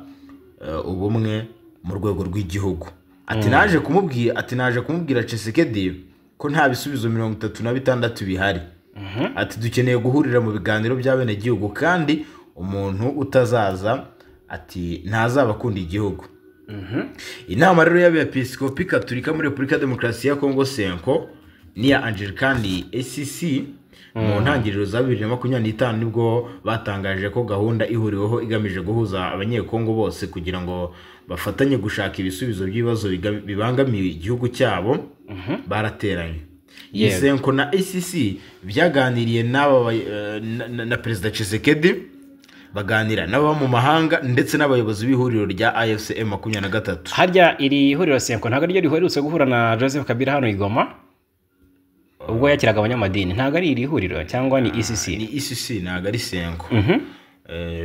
ubumwe mu rwego rw'igihugu. Ati naje kumubwira Tshisekedi ko nta bisubizo 36 bihari. Ati dukeneye guhurira mu biganiro by'abenegihugu, kandi umuntu utazaza ati ntazaba akunda igihugu. Inama rero y'abepiskopi Katolika muri Repubulika ya Demokarasi ya Kongo Senko niya Angilikani ACC mu ntangiriro za 2025 nibwo batangaje ko gahunda ihuriweho igamije guhuza abanyekongo bose kugira ngo bafatanye gushaka ibisubizo by'ibibazo bibangamiye igihugu cyabo. Barateranye. Senko na ACC byaganiriye na perezida Tshisekedi, baganira n'aba mu mahanga ndetse n'abayobozi b'ihuriro rya AFC M23. Harya iri huriro Senko ntago ryo riherutse guhura na Joseph Kabila hano i Goma ubwo yakiraga abanyamadini? Ntago ari iri huriro cyangwa ni ECC? Ni ECC, ntago ari Senko.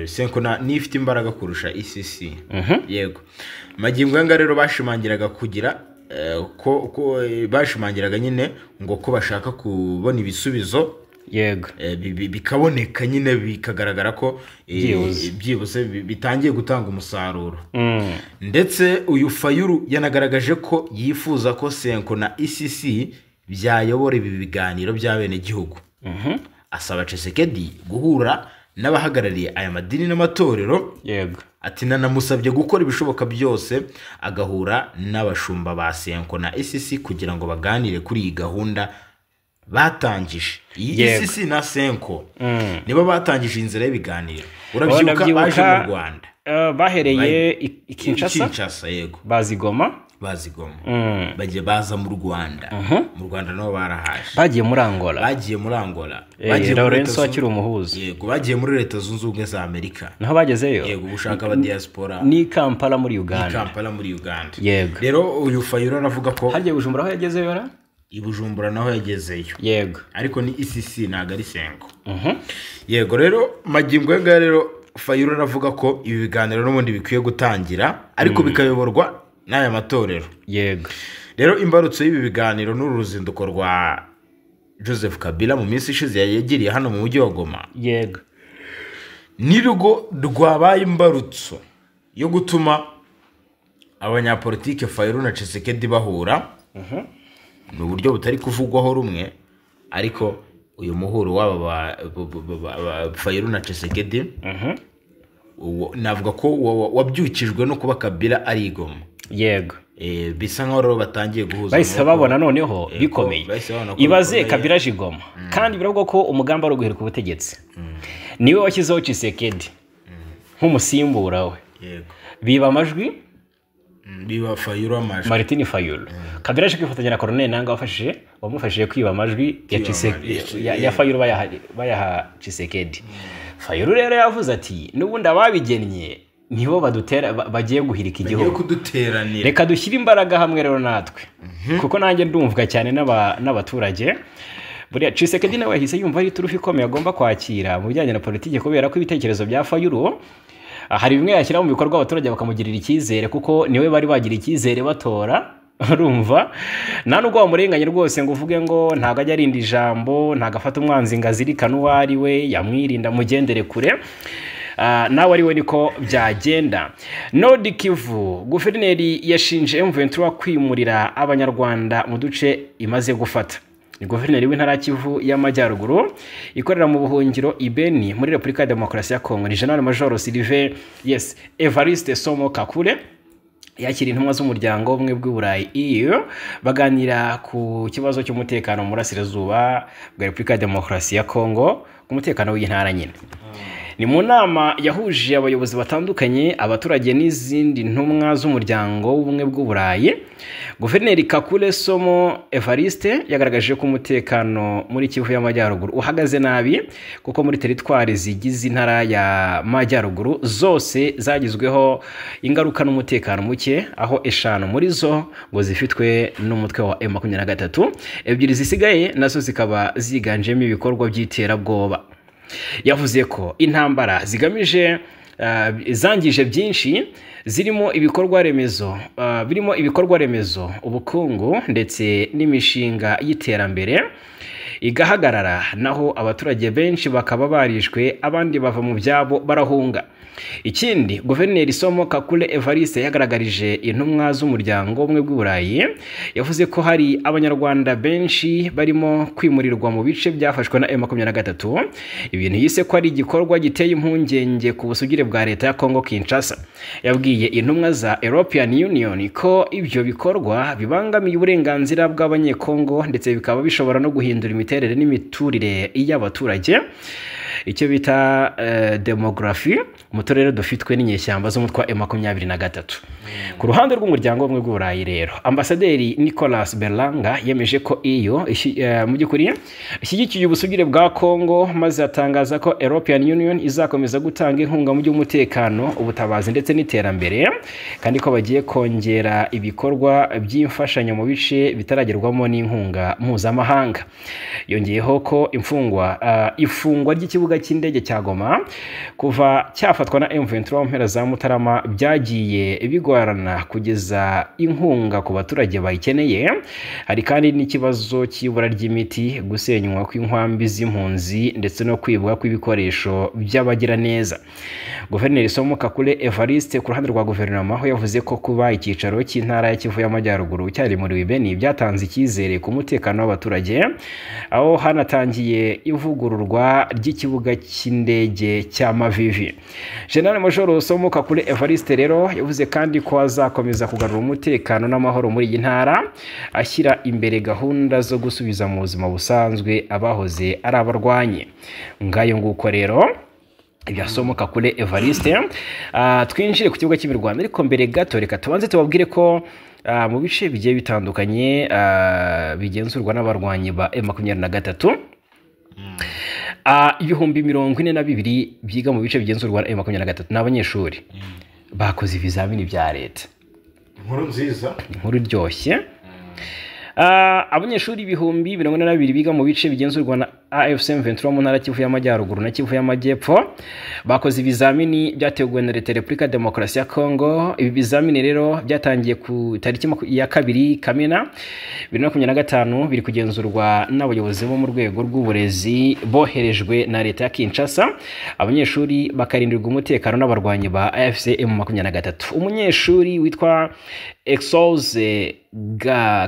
Senko ni ifite imbaraga kurusha ECC. Yego, magingo yanga rero bashimangiraga kugira ko bashimangiraga nyine ngo ko bashaka kubona ibisubizo. Yego, bikaboneka nyine bikagaragara ko byibuze bitangiye gutanga umusaruro. Ndetse uyu Fayulu yanagaragaje ko yifuza ko Senko na ECC byayobora ibi biganiro by'abene gihugu. Asaba Tshisekedi guhura n'abahagarariye aya madini n'amatorero. Yego, ati nanamusabye gukora ibishoboka byose agahura n'abashumba ba Senko na ECC kugira ngo baganire kuri iyi gahunda batangije. ECC na Senko nibo batangije inzira y'ibiganiro. Urabyuka baje mu Rwanda, bahereye i Kinshasa. Yego, bazigoma bagiye baza mu Rwanda. Mu Rwanda nabo barahaje, bagiye muri Angola, bagiye Lawrence akiri umuhuza. Yego, bagiye muri Leta Zunze Ubumwe za Amerika. Naho bagezeyo. Yego, gushaka aba diaspora. Ni Kampala muri Uganda. Yego, rero uyu Fayulu aravuga ko hagiye Bujumbura aho yagezeyo ra? I Bujumbura naho yagezeyo. Yego, ariko ni ECC ntago ari Senko. Yego, rero magingo yanga rero Fayulu aravuga ko ibi biganiro n'ubundi bikwiye gutangira, ariko bikayoborwa n'aya matorero. Yego, rero imbarutso y'ibi biganiro n'uru ruzinduko rwa Joseph Kabila mu minsi ishize yagiriye hano mu mujyi wa Goma. Yego, nirwo rwabaye imbarutso yo gutuma abanyapolitike Fayulu na Tshisekedi bahura. Ni uburyo butari kuvugwaho rumwe, ariko uyu muhuro w'aba Fayulu na Tshisekedi navuga ko wabyukijwe no kuba Kabila ari i Goma. Yego, bisa nkaho rero batangiye guhuza, bahise babona noneho bikomeye. Ibaze Kabila aje i Goma, kandi biravuga ko umugambi ari uguhirika ubutegetsi. Niwe washyizeho Tshisekedi nk'umusimbura we. Yego, biba amajwi, biba Fayulu amajwi, Martin Fayulu. Kabila aje kwifatanya na Colonel Nanga wamufashije kwiba amajwi ya Fayulu bayaha Tshisekedi. Fayulu rero yavuze ati n'ubundi ababigennye nibo badutera, bagiye guhirika igihugu, reka dushyire imbaraga hamwe rero natwe. Kuko nanjye ndumvwa cyane n'abaturage. Buriya Tshisekedi nawe yahise yumva ari turufi ikomeye agomba kwakira mu bijyanye na politiki, kubera ko ibitekerezo bya Fayulu hari bimwe yashyira mu bikorwa abaturage bakamugirira icyizere kuko niwe bari bagira icyizere batora urumva nta nubwo wamurenganya rwose ngo uvuge ngo ntago ajya arinda ijambo ntago afata umwanzi ngo azirikane uwo ari we yamwirinda mugendere kure nawe ari we niko byagenda. Nord Kivu guverineri yashinje M23 kwimurira abanyarwanda mu duce imaze gufata. Ni guverineri w'intara Kivu y'Amajyaruguru ikorera mu buhungiro Ibeni muri Repubulika ya Demokarasi ya Kongo ni General Major Sylvain Evariste Somo Kakule yakira intumwa z'umuryango umwe bw'Uburayi EU baganira ku kibazo cy'umutekano mu burasirazuba bwa Repubulika ya Demokarasi ya Kongo ku mutekano w'intara nyine. Ni mu nama yahuje abayobozi batandukanye abaturage n'izindi ntumwa z'umuryango w'ubumwe bw'Uburayi. Guverineri Kakule Somo Evariste yagaragaje ko umutekano muri Kivu y'Amajyaruguru uhagaze nabi kuko muri teritwari zigize intara ya Majyaruguru zose zagizweho ingaruka n'umutekano muke aho eshanu muri zo ngo zifitwe n'umutwe wa M23 ebyiri zisigaye nazo zikaba ziganjemo ibikorwa by'iterabwoba. Yavuze ko intambara zigamije zangije byinshi birimo ibikorwa remezo ubukungu ndetse n'imishinga y'iterambere igahagarara naho abaturage benshi bakaba barishwe abandi bava mu byabo barahunga. Ikindi guverineri Somo Kakule Evariste yagaragarije intumwa z'umuryango umwe bw'Uburayi yavuze ko hari abanyarwanda benshi barimo kwimurirwa mu bice byafashwe na M23 ibintu yise ko ari igikorwa giteye impungenge ku busugire bwa leta ya Kongo Kinshasa. Yabwiye intumwa za European Union ko ibyo bikorwa bibangamiye uburenganzira bw'abanyekongo ndetse bikaba bishobora no guhindura imiterere n'imiturire y'abaturage icyo bita demografi mu turere dufitwe n'inyeshyamba z'umutwe wa M23. Ku ruhande rw'umuryango w'ubumwe bw'Uburayi rero ambasaderi Nicolas Berlanga yemeje ko iyo mu by'ukuri ishyigikiye ubusugire bwa Kongo maze atangaza ko European Union izakomeza gutanga inkunga mu by'umutekano ubutabazi ndetse n'iterambere kandi ko bagiye kongera ibikorwa by'imfashanyo mu bice bitaragerwamo n'inkunga mpuzamahanga. Yongeyeho ko ifungwa ry'ikibuga cy'indege cya Goma kuva cyafatwa na M23 mu mpera za Mutarama byagiye bigorana kugeza inkunga ku baturage bayikeneye. Hari kandi n'ikibazo cy'ibura ry'imiti gusenywa kw'inkwambi z'impunzi ndetse no kwibwa kw'ibikoresho by'abagira neza. Guverineri Somo Kakule Evariste ku ruhande rwa guverinoma aho yavuze ko kuba icyicaro cy'intara ya Kivu y'Amajyaruguru cyari muri Ibeni byatanze icyizere ku mutekano w'abaturage aho hanatangiye ivugururwa ry'ikibuga cy'indege cya Mavivi. General Major Somo Kakule Evariste rero yavuze kandi ko azakomeza kugarura umutekano n'amahoro muri iyi ntara ashyira imbere gahunda zo gusubiza mu buzima busanzwe abahoze ari abarwanyi. Ngayo nguko rero ibya Somo Kakule Evariste. Twinjire ku kibuga cy'imirwano ariko mbere gato reka tubanze tubabwire ko mu bice bigiye bitandukanye bigenzurwa n'abarwanyi ba M23 ibihumbi 42 byiga mu bice bigenzurwa na M23 n'abanyeshuri bakoze ibizamini bya leta. Inkuru nziza, inkuru iryoshye. Abanyeshuri ibihumbi 42 biga mu bice bigenzurwa na AFC M23 mu ntara Kivu y'Amajyaruguru na Kivu y'Amajyepfo bakoze ibizamini byateguwe na Leta ya Repubulika ya Demokarasi ya Kongo. Ibi bizamini rero byatangiye ku tariki ya 2 Kamena 2025 biri kugenzurwa n'abayobozi bo mu rwego rw'uburezi boherejwe na Leta ya Kinshasa. Abanyeshuri bakarindirwa umutekano n'abarwanyi ba AFC M23. Umunyeshuri witwa Exose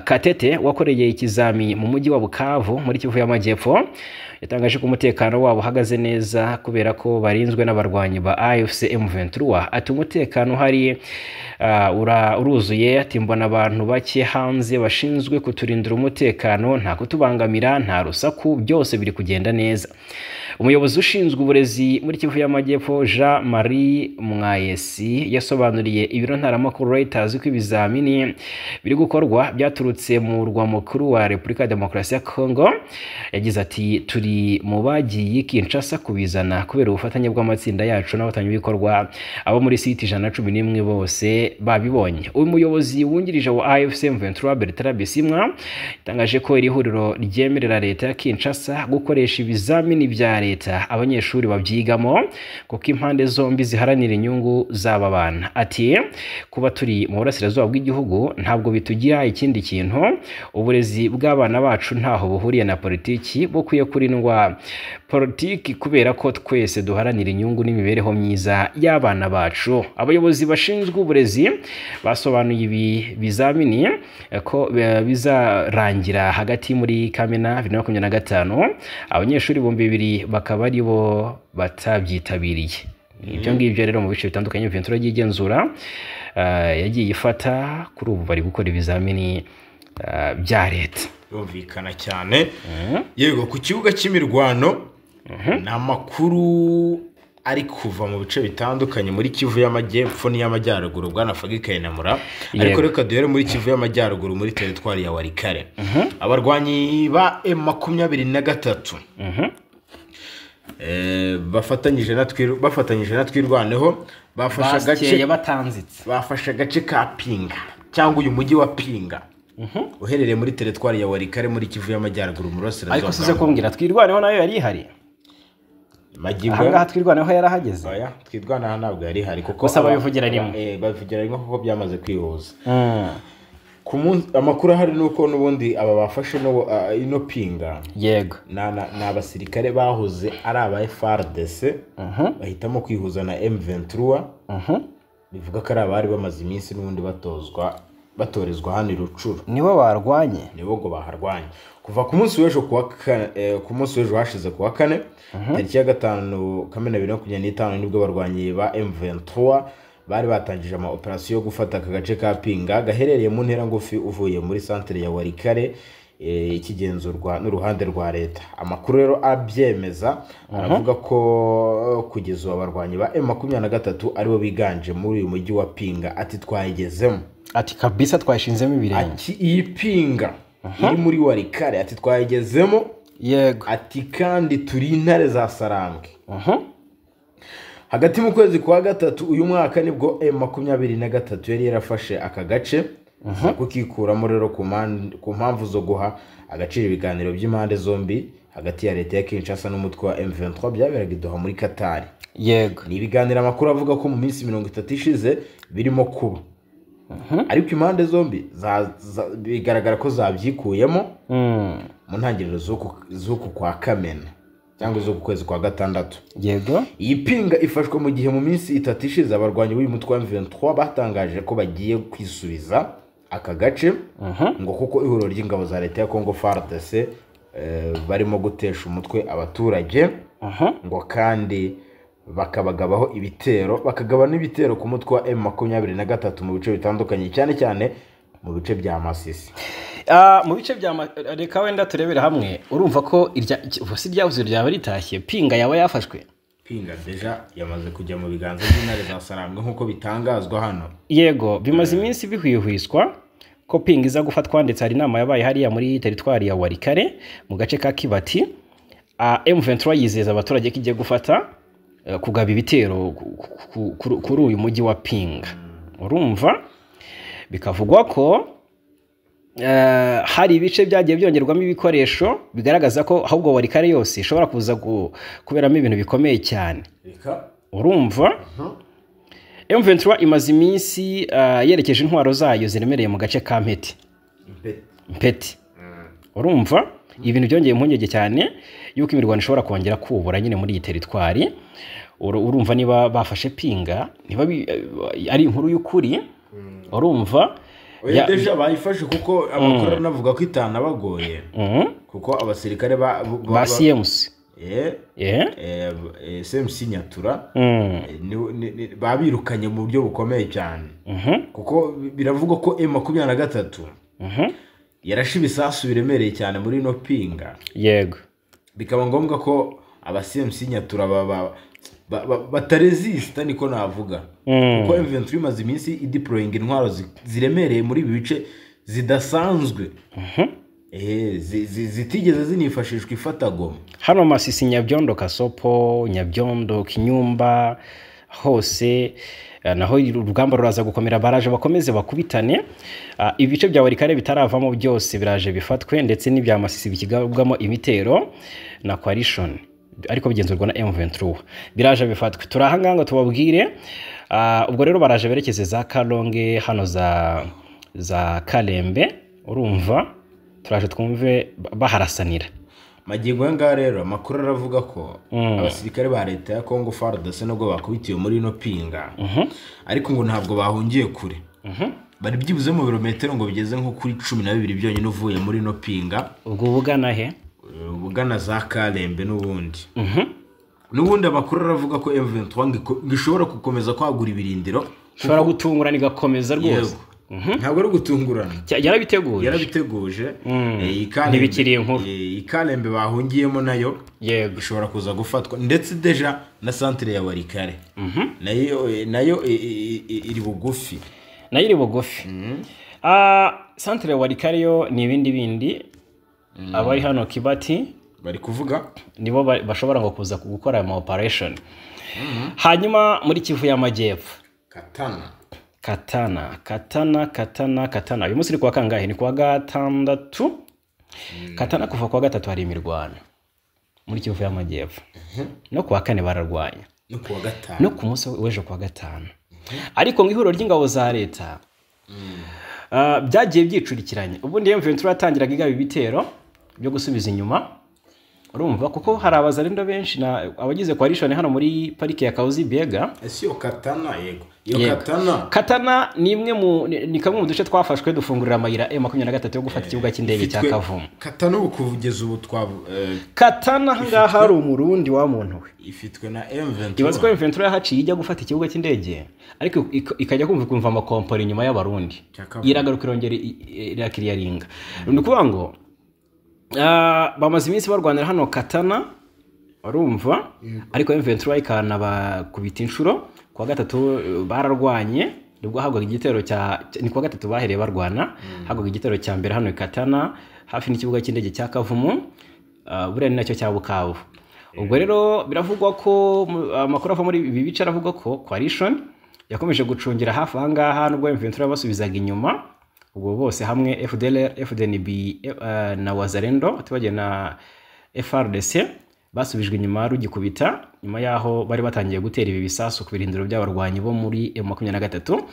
Katete wakoreye ikizami mu mujyi wa Bukavu muri Kivu y'Amajyepfo yatangaje ko umutekano wabo uhagaze neza kubera ko barinzwe n'abarwanyi ba AFC M23. Ati umutekano hari uruzuye, ati mbona abantu bake hanze bashinzwe kuturindira umutekano, nta kutubangamira, nta rusaku, byose biri kugenda neza. Umuyobozi ushinzwe uburezi muri Kivu y'Amajyepfo Jean Marie Mwayesi yasobanuriye ibiro ntaramakuru Reuters ko ibizami ibizamini biri gukorwa byaturutse mu murwa mukuru wa Repubulika ya Demokarasi ya Kongo. Yagize ati turi mu bagiye Kinshasa kubizana kubera ubufatanye bw'amatsinda yacu n'abatangabikorwa abo muri site 111 bose babibonye. Uyu muyobozi wungirije wa AFC M23 Bertrand Bisimwa yatangaje ko iri huriro ryemerera leta ya Kinshasa gukoresha ibizamini bya leta abanyeshuri babyigamo kuko impande zombi ziharanira inyungu z'aba bana. Ati kuba turi mu burasirazuba bw'igihugu ntabwo bitugira ikindi kintu, uburezi bw'abana bacu ntaho buhuriye na politiki, bukwiye kurindwa politiki kubera ko twese duharanira inyungu n'imibereho myiza y'abana bacu. Abayobozi bashinzwe uburezi basobanuye ibi bizamini ko bizarangira hagati muri Kamena 2025, abanyeshuri 2000 bakaba ari bo batabyitabiriye. Ibyo ngibyo rero mu bice bitandukanye M23 y'igenzura yagiye ifata kuri ubu bari gukora ibizamini bya leta. Yumvikana cyane. Yego ku kibuga cy'imirwano n'amakuru ari kuva mu bice bitandukanye muri Kivu y'Amajyepfo n'iy'Amajyaruguru bwana Fagika Yenamura. Ariko reka duhere muri Kivu y'Amajyaruguru muri teritwari ya Walikare. Abarwanyi ba M23 bafatanyije na twirwaneho bafashe agace ka Pinga cyangwa uyu mujyi wa Pinga uherereye muri teritwari ya Walikare muri Kivu y'Amajyaruguru mu Burasirazuba. Ariko size kumbwira twirwaneho nayo yari ihari. Aha twirwaneho yarahageze. Oya, twirwaneho ntabwo yari ihari kuko gusa babivugira rimwe. Babivugira rimwe kuko byamaze kwihuza. Amakuru ahari nuko nubundi aba bafashe ino Pinga. Yego. N'abasirikare bahoze ari aba FARDC bahitamo kwihuza na M23. Bivuga ko ari abari bamaze iminsi n'ubundi batorezwa hano Rucuru. Nibo barwanye. Nibo ngo baharwanye. Kuva ku munsi w'ejo hashize kuwa kane tariki ya 5 Kamena 2025 nibwo barwanye ba M23 bari batangije ama operation yo gufata aka gace ka Pinga gaherereye mu ntera ngufi uvuye muri centre ya Walikare ikigenzurwa n'uruhande rwa leta. Amakuru rero abyemeza aravuga ko kugeza abarwanyi ba M23 aribo biganje muri uyu mujyi wa Pinga. Ati twayigezemo, ati kabisa twashinzemo ibirenge. Ati iyi Pinga iri muri Walikare, ati twayigezemo. Yego. Ati kandi turi intare za Sarambwe. Hagati mu kwezi kwa gatatu uyu mwaka nibwo M23 yari yarafashe aka gace kukikuramo rero ku mpamvu zo guha agaciro ibiganiro by'impande zombi hagati ya leta ya Kinshasa n'umutwe wa M23 byaberaga idoha muri Qatar. Yego. Ni ibiganiro amakuru avuga ko mu minsi 30 ishize birimo kuba. Ariko impande zombi bigaragara ko zabyikuyemo mu ntangiriro z'uku kwa Kamena cyangwa zo kwezi kwa gatandatu. Yego. Iyi Pinga ifashwe mu gihe mu minsi 3 ishize abarwanyi b'uyu mutwe wa M23 batangaje ko bagiye kwisubiza aka gace ngo kuko ihuriro ry'ingabo za leta ya Kongo FARDC barimo gutesha umutwe abaturage ngo kandi bakabagabaho ibitero n'ibitero ku mutwe wa M23 mu bice bitandukanye cyane cyane mu bice bya Masisi. Mu bice bya reka wenda turebera hamwe. Urumva ko vosi ryavuze ryaba ritashye Pinga yaba yafashwe. Pinga deja yamaze kujya mu biganza by'intare za Sarambwe nkuko bitangazwa hano. Yego, bimaze iminsi bihwihwiswa ko Pinga iza gufatwa ndetse hari inama yabaye hariya muri teritwari ya Walikare mu gace ka Kibati. M23 yizeza abaturage ko igiye gufata kugaba ibitero kuri uyu mujyi wa Pinga. Urumva bikavugwa ko hari ibice byagiye byongerwamo ibikoresho bigaragaza ko ahubwo Walikare yose ishobora kuza kuberamo ibintu bikomeye cyane. Urumva M23 imaze iminsi yerekeje intwaro zayo ziremereye mu gace ka Mpeti. Urumva ibintu byongeye impungenge cyane yuko imirwano ishobora kongera kubura nyine muri iyi teritwari. Urumva niba bafashe Pinga niba ari inkuru y'ukuri. Urumva deja bayifashe kuko amakuru navuga ko itana bagoye kuko abasirikare ba CMC CMC Nyatura babirukanye mu buryo bukomeye cyane kuko biravuga ko M23 yarashe ibisasu biremereye cyane muri no Pinga. Yego. Bikaba ngombwa ko aba CMC Nyatura bataresista niko navuga kuko M23 imaze iminsi ideploying intwaro ziremereye muri ibi bice zidasanzwe zitigeze zinifashishwa ifata Goma. Hano Masisi, Nyabyondo, Kasopo, Nyabyondo, Kinyumba hose naho urugamba ruraza gukomera, baraje bakomeze bakubitane. Ibice bya Warikare bitaravamo byose biraje bifatwe, ndetse n'ibya Masisi bikigabwamo imitero na coalition ariko bigenzurwa na M23 biraje bifatwe. Turahanga ngo tubabwire ubwo rero baraje berekeze za Kalonge hano za Kalembe, urumva turaje twumve baharasanira magingo yanga. Rero amakuru aravuga ko abasirikare ba leta ya Congo FARDC nubwo bakubitiye muri no pinga ariko ngo ntabwo bahungiye kure, bari byibuze mu birometero ngo bigeze nko kuri 12 byonyine uvuye muri no pinga. Ubwo bugana he? Bugana za Kalembe n'ubundi. N'ubundi amakuru aravuga ko M23 ngishobora gukomeza kwagura ibirindiro, shobora gutungurana igakomeza rwose. Ntabwo ari gutungurana, yarabiteguje ntibikiriye inkuru. Ikalembe bahungiyemo nayo ishobora kuza gufatwa, ndetse deja na centre ya Warikare nayo iri bugufi. Centre ya Warikare yo ni ibindi abari hano Kibati bari kuvuga nibo bashobora ngo kuza gukora ama operation. Hanyuma muri Kivu y'Amajyepfo Katana uyu munsi ni kwa kangahe? Ni kwa gatandatu. Katana kuva kwa gatatu hari imirwano muri Kivu y'Amajyepfo, no kwa kane bararwanya, no ku munsi w'ejo kwa gatanu. Ariko ngihuro ry'ingabo za leta byagiye byicurikiranye. Ubundi M23 yatangiraga igaba ibitero byo gusubiza inyuma, urumva kuko hari abazarindo benshi na abagize coalition hano muri parike ya Kauzi Biega. Yo Katana Katana ni imwe ni kamwe mu duce twafashwe dufungurira amayira M23 yo gufata ikibuga cy'indege cya Kavumu. Katana ukuvugeza ubu Katana ngaha hari umurundi wa muntu we ifitwe na M23. Ibaze ko M23 yahaciye ijya gufata ikibuga cy'indege ariko ikajya kumva amakompori nyuma y'abarundi, iragaruka irongera irakiriyaringa. Ni kuvuga ngo bamaze iminsi barwanira hano Katana, urumva ariko M23 ikana bakubita inshuro. Kwa gatatu bararwanye nibwo hagwaga igitero ni kwa gatatu bahereye barwana, hagwaga igitero cya mbere hano Katana hafi n'ikibuga cy'indege cya Kavumu, buriya ni nacyo cya Bukavu. Ubwo rero biravugwa ko amakuru ava muri ibi bice aravuga ko coalition yakomeje gucungira hafi ahangaha nubwo M23 basubizaga inyuma. Ubwo bose hamwe FDLR, FDNB na Wazalendo tubagiye na FARDC basubijwe inyuma rugikubita nyuma yaho bari batangiye gutera ibi bisasu ku birindiro by'abarwanyi bo muri M23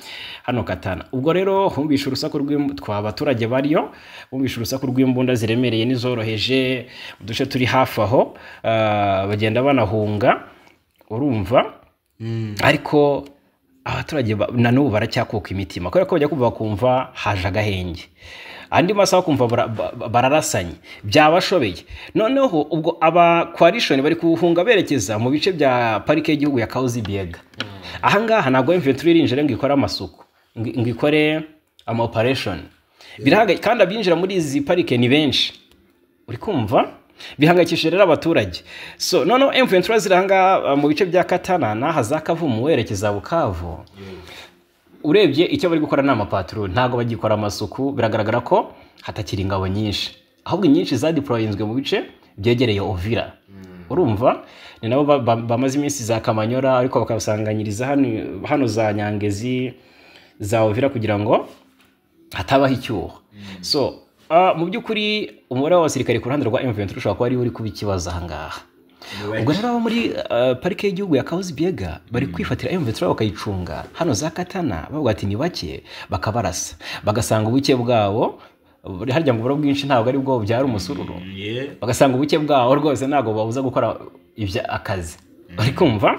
hano Katana. Ubwo rero humvisha urusaku rw'abaturage bariyo, humvisha urusaku rw'imbunda ziremereye n'izoroheje uduce turi hafi aho, bagenda banahunga, urumva ariko abaturage nanubu baracyakuka imitima kubera ko bajya kumva haje agahenge, andi masaha kumva bararasanye byabashobeye. Noneho ubwo aba coalition bari kuhunga berekeza mu bice bya parike y'igihugu ya Kauzi Biega. Ahangaha ntabwo M23 irinjira ngo ikore amasuku, ngo ikore ama operation. Birahaga kandi abinjira muri izi parike ni benshi, uri kumva bihangayikishije rero abaturage. So noneho M23 ziranga mu bice bya Katana na Hazakavumu werekeza Bukavu. Urebye icyo bari gukora nama patrol ntago bagikora amasuku, biragaragara ko hatakiri ingabo nyinshi, ahubwo nyinshi za deployinzwe mu bice byegereye Uvira. Urumva ni nabo bamaze iminsi za Kamanyora ariko bakabasanganyiriza hano za Nyangezi za Uvira kugira ngo hatabaho icyuho. So mu by'ukuri umubare w'abasirikare ku ruhande rwa M23 ushobora kuba ari uri kuba ikibazo ahangaha. Ubwo rero muri parike y'igihugu ya Kauzi Biega bari kwifatira M23 bakayicunga hano za Katana, bavuga ati ni bake bakabarasa bagasanga ubuke bwabo harya ngo buro bwinshi ntabwo ari bwo byari umusururu, bagasanga ubuke bwabo rwose ntago babuza gukora ibya akazi. Bari kumva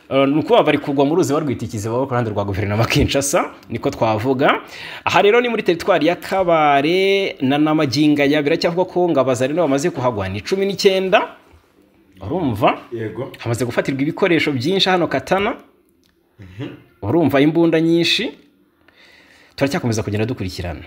nuko bari kugwa mu ruzi barwitikize babo ku ruhande rwa guverinoma Kinshasa, niko twavuga. Aha rero ni muri teritwari ya Kabare na Namaginga ya biracyavuga ko ngabazari no bamaze kuhagwa ni 19. Urumva hamaze gufatirwa ibikoresho byinshi hano Katana, urumva imbunda nyinshi. Turacyakomeza kugenda dukurikirana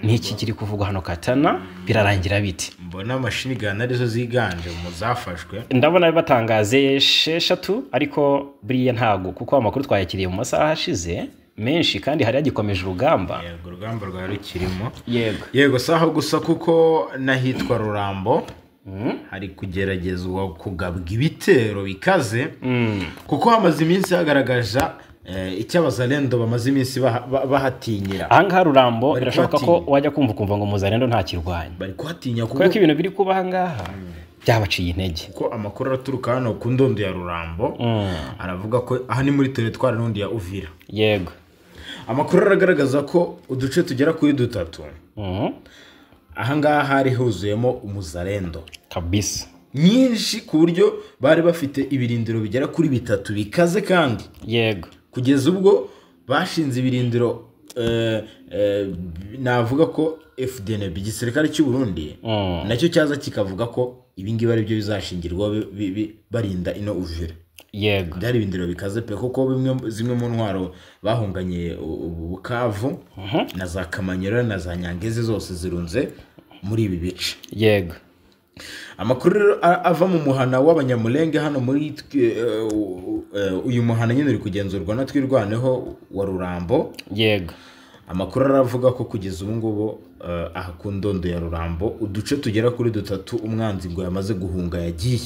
n'iki kiri kuvugwa hano Katana birarangira biti? Mbona machine gun arizo ziganje mu zafashwe, ndabona batangaze 6 ariko buriya ntago kuko amakuru twayakiriye mu masaha ashize menshi kandi hari yagikomeje urugamba. Yego urugamba rwari rukirimo. Yego saho gusa kuko nahitwa Rurambo hari kugeragezwa kugabwa ibitero bikaze kuko hamaze iminsi hagaragaza icy'abazalendo bamaze iminsi bahatinyira. Ahangaha Rurambo birashoboka ko wajya kumva ngo muzalendo nta kirwanya, bari kuhatinya kuko ibintu biri kuba ahangaha byabaciye intege. Kuko amakuru araturuka hano ku ndondo ya Rurambo aravuga ko aha ni muri teritwari n'undi ya Uvira. Yego amakuru aragaragaza ko uduce tugera kuri 3 ahangaha hari huzuyemo umuzalendo kabisa nyinshi ku buryo bari bafite ibirindiro bigera kuri 3 bikaze kandi. Yego kugeza ubwo bashinze ibirindiro navuga ko FDNB igisirikare cy'u Burundi nacyo cyaza kikavuga ko ibingibi ari byo bizashingirwa barinda ino Uvira. Yego byari ibindiro bikaze pe kuko zimwe mu ntwaro bahunganye Bukavu na za Kamanyora na za Nyangezi zose zirunze muri ibi bice. Yego amakuru ava mu muhana w'abanyamulenge hano muri uyu muhana nyine uri kugenzurwa na Twirwaneho wa Rurambo. Yego amakuru aravuga ko kugeza ubu ngubu aha ku ndondo ya Rurambo uduce tugera kuri 3 umwanzi ngo yamaze guhunga yagiye.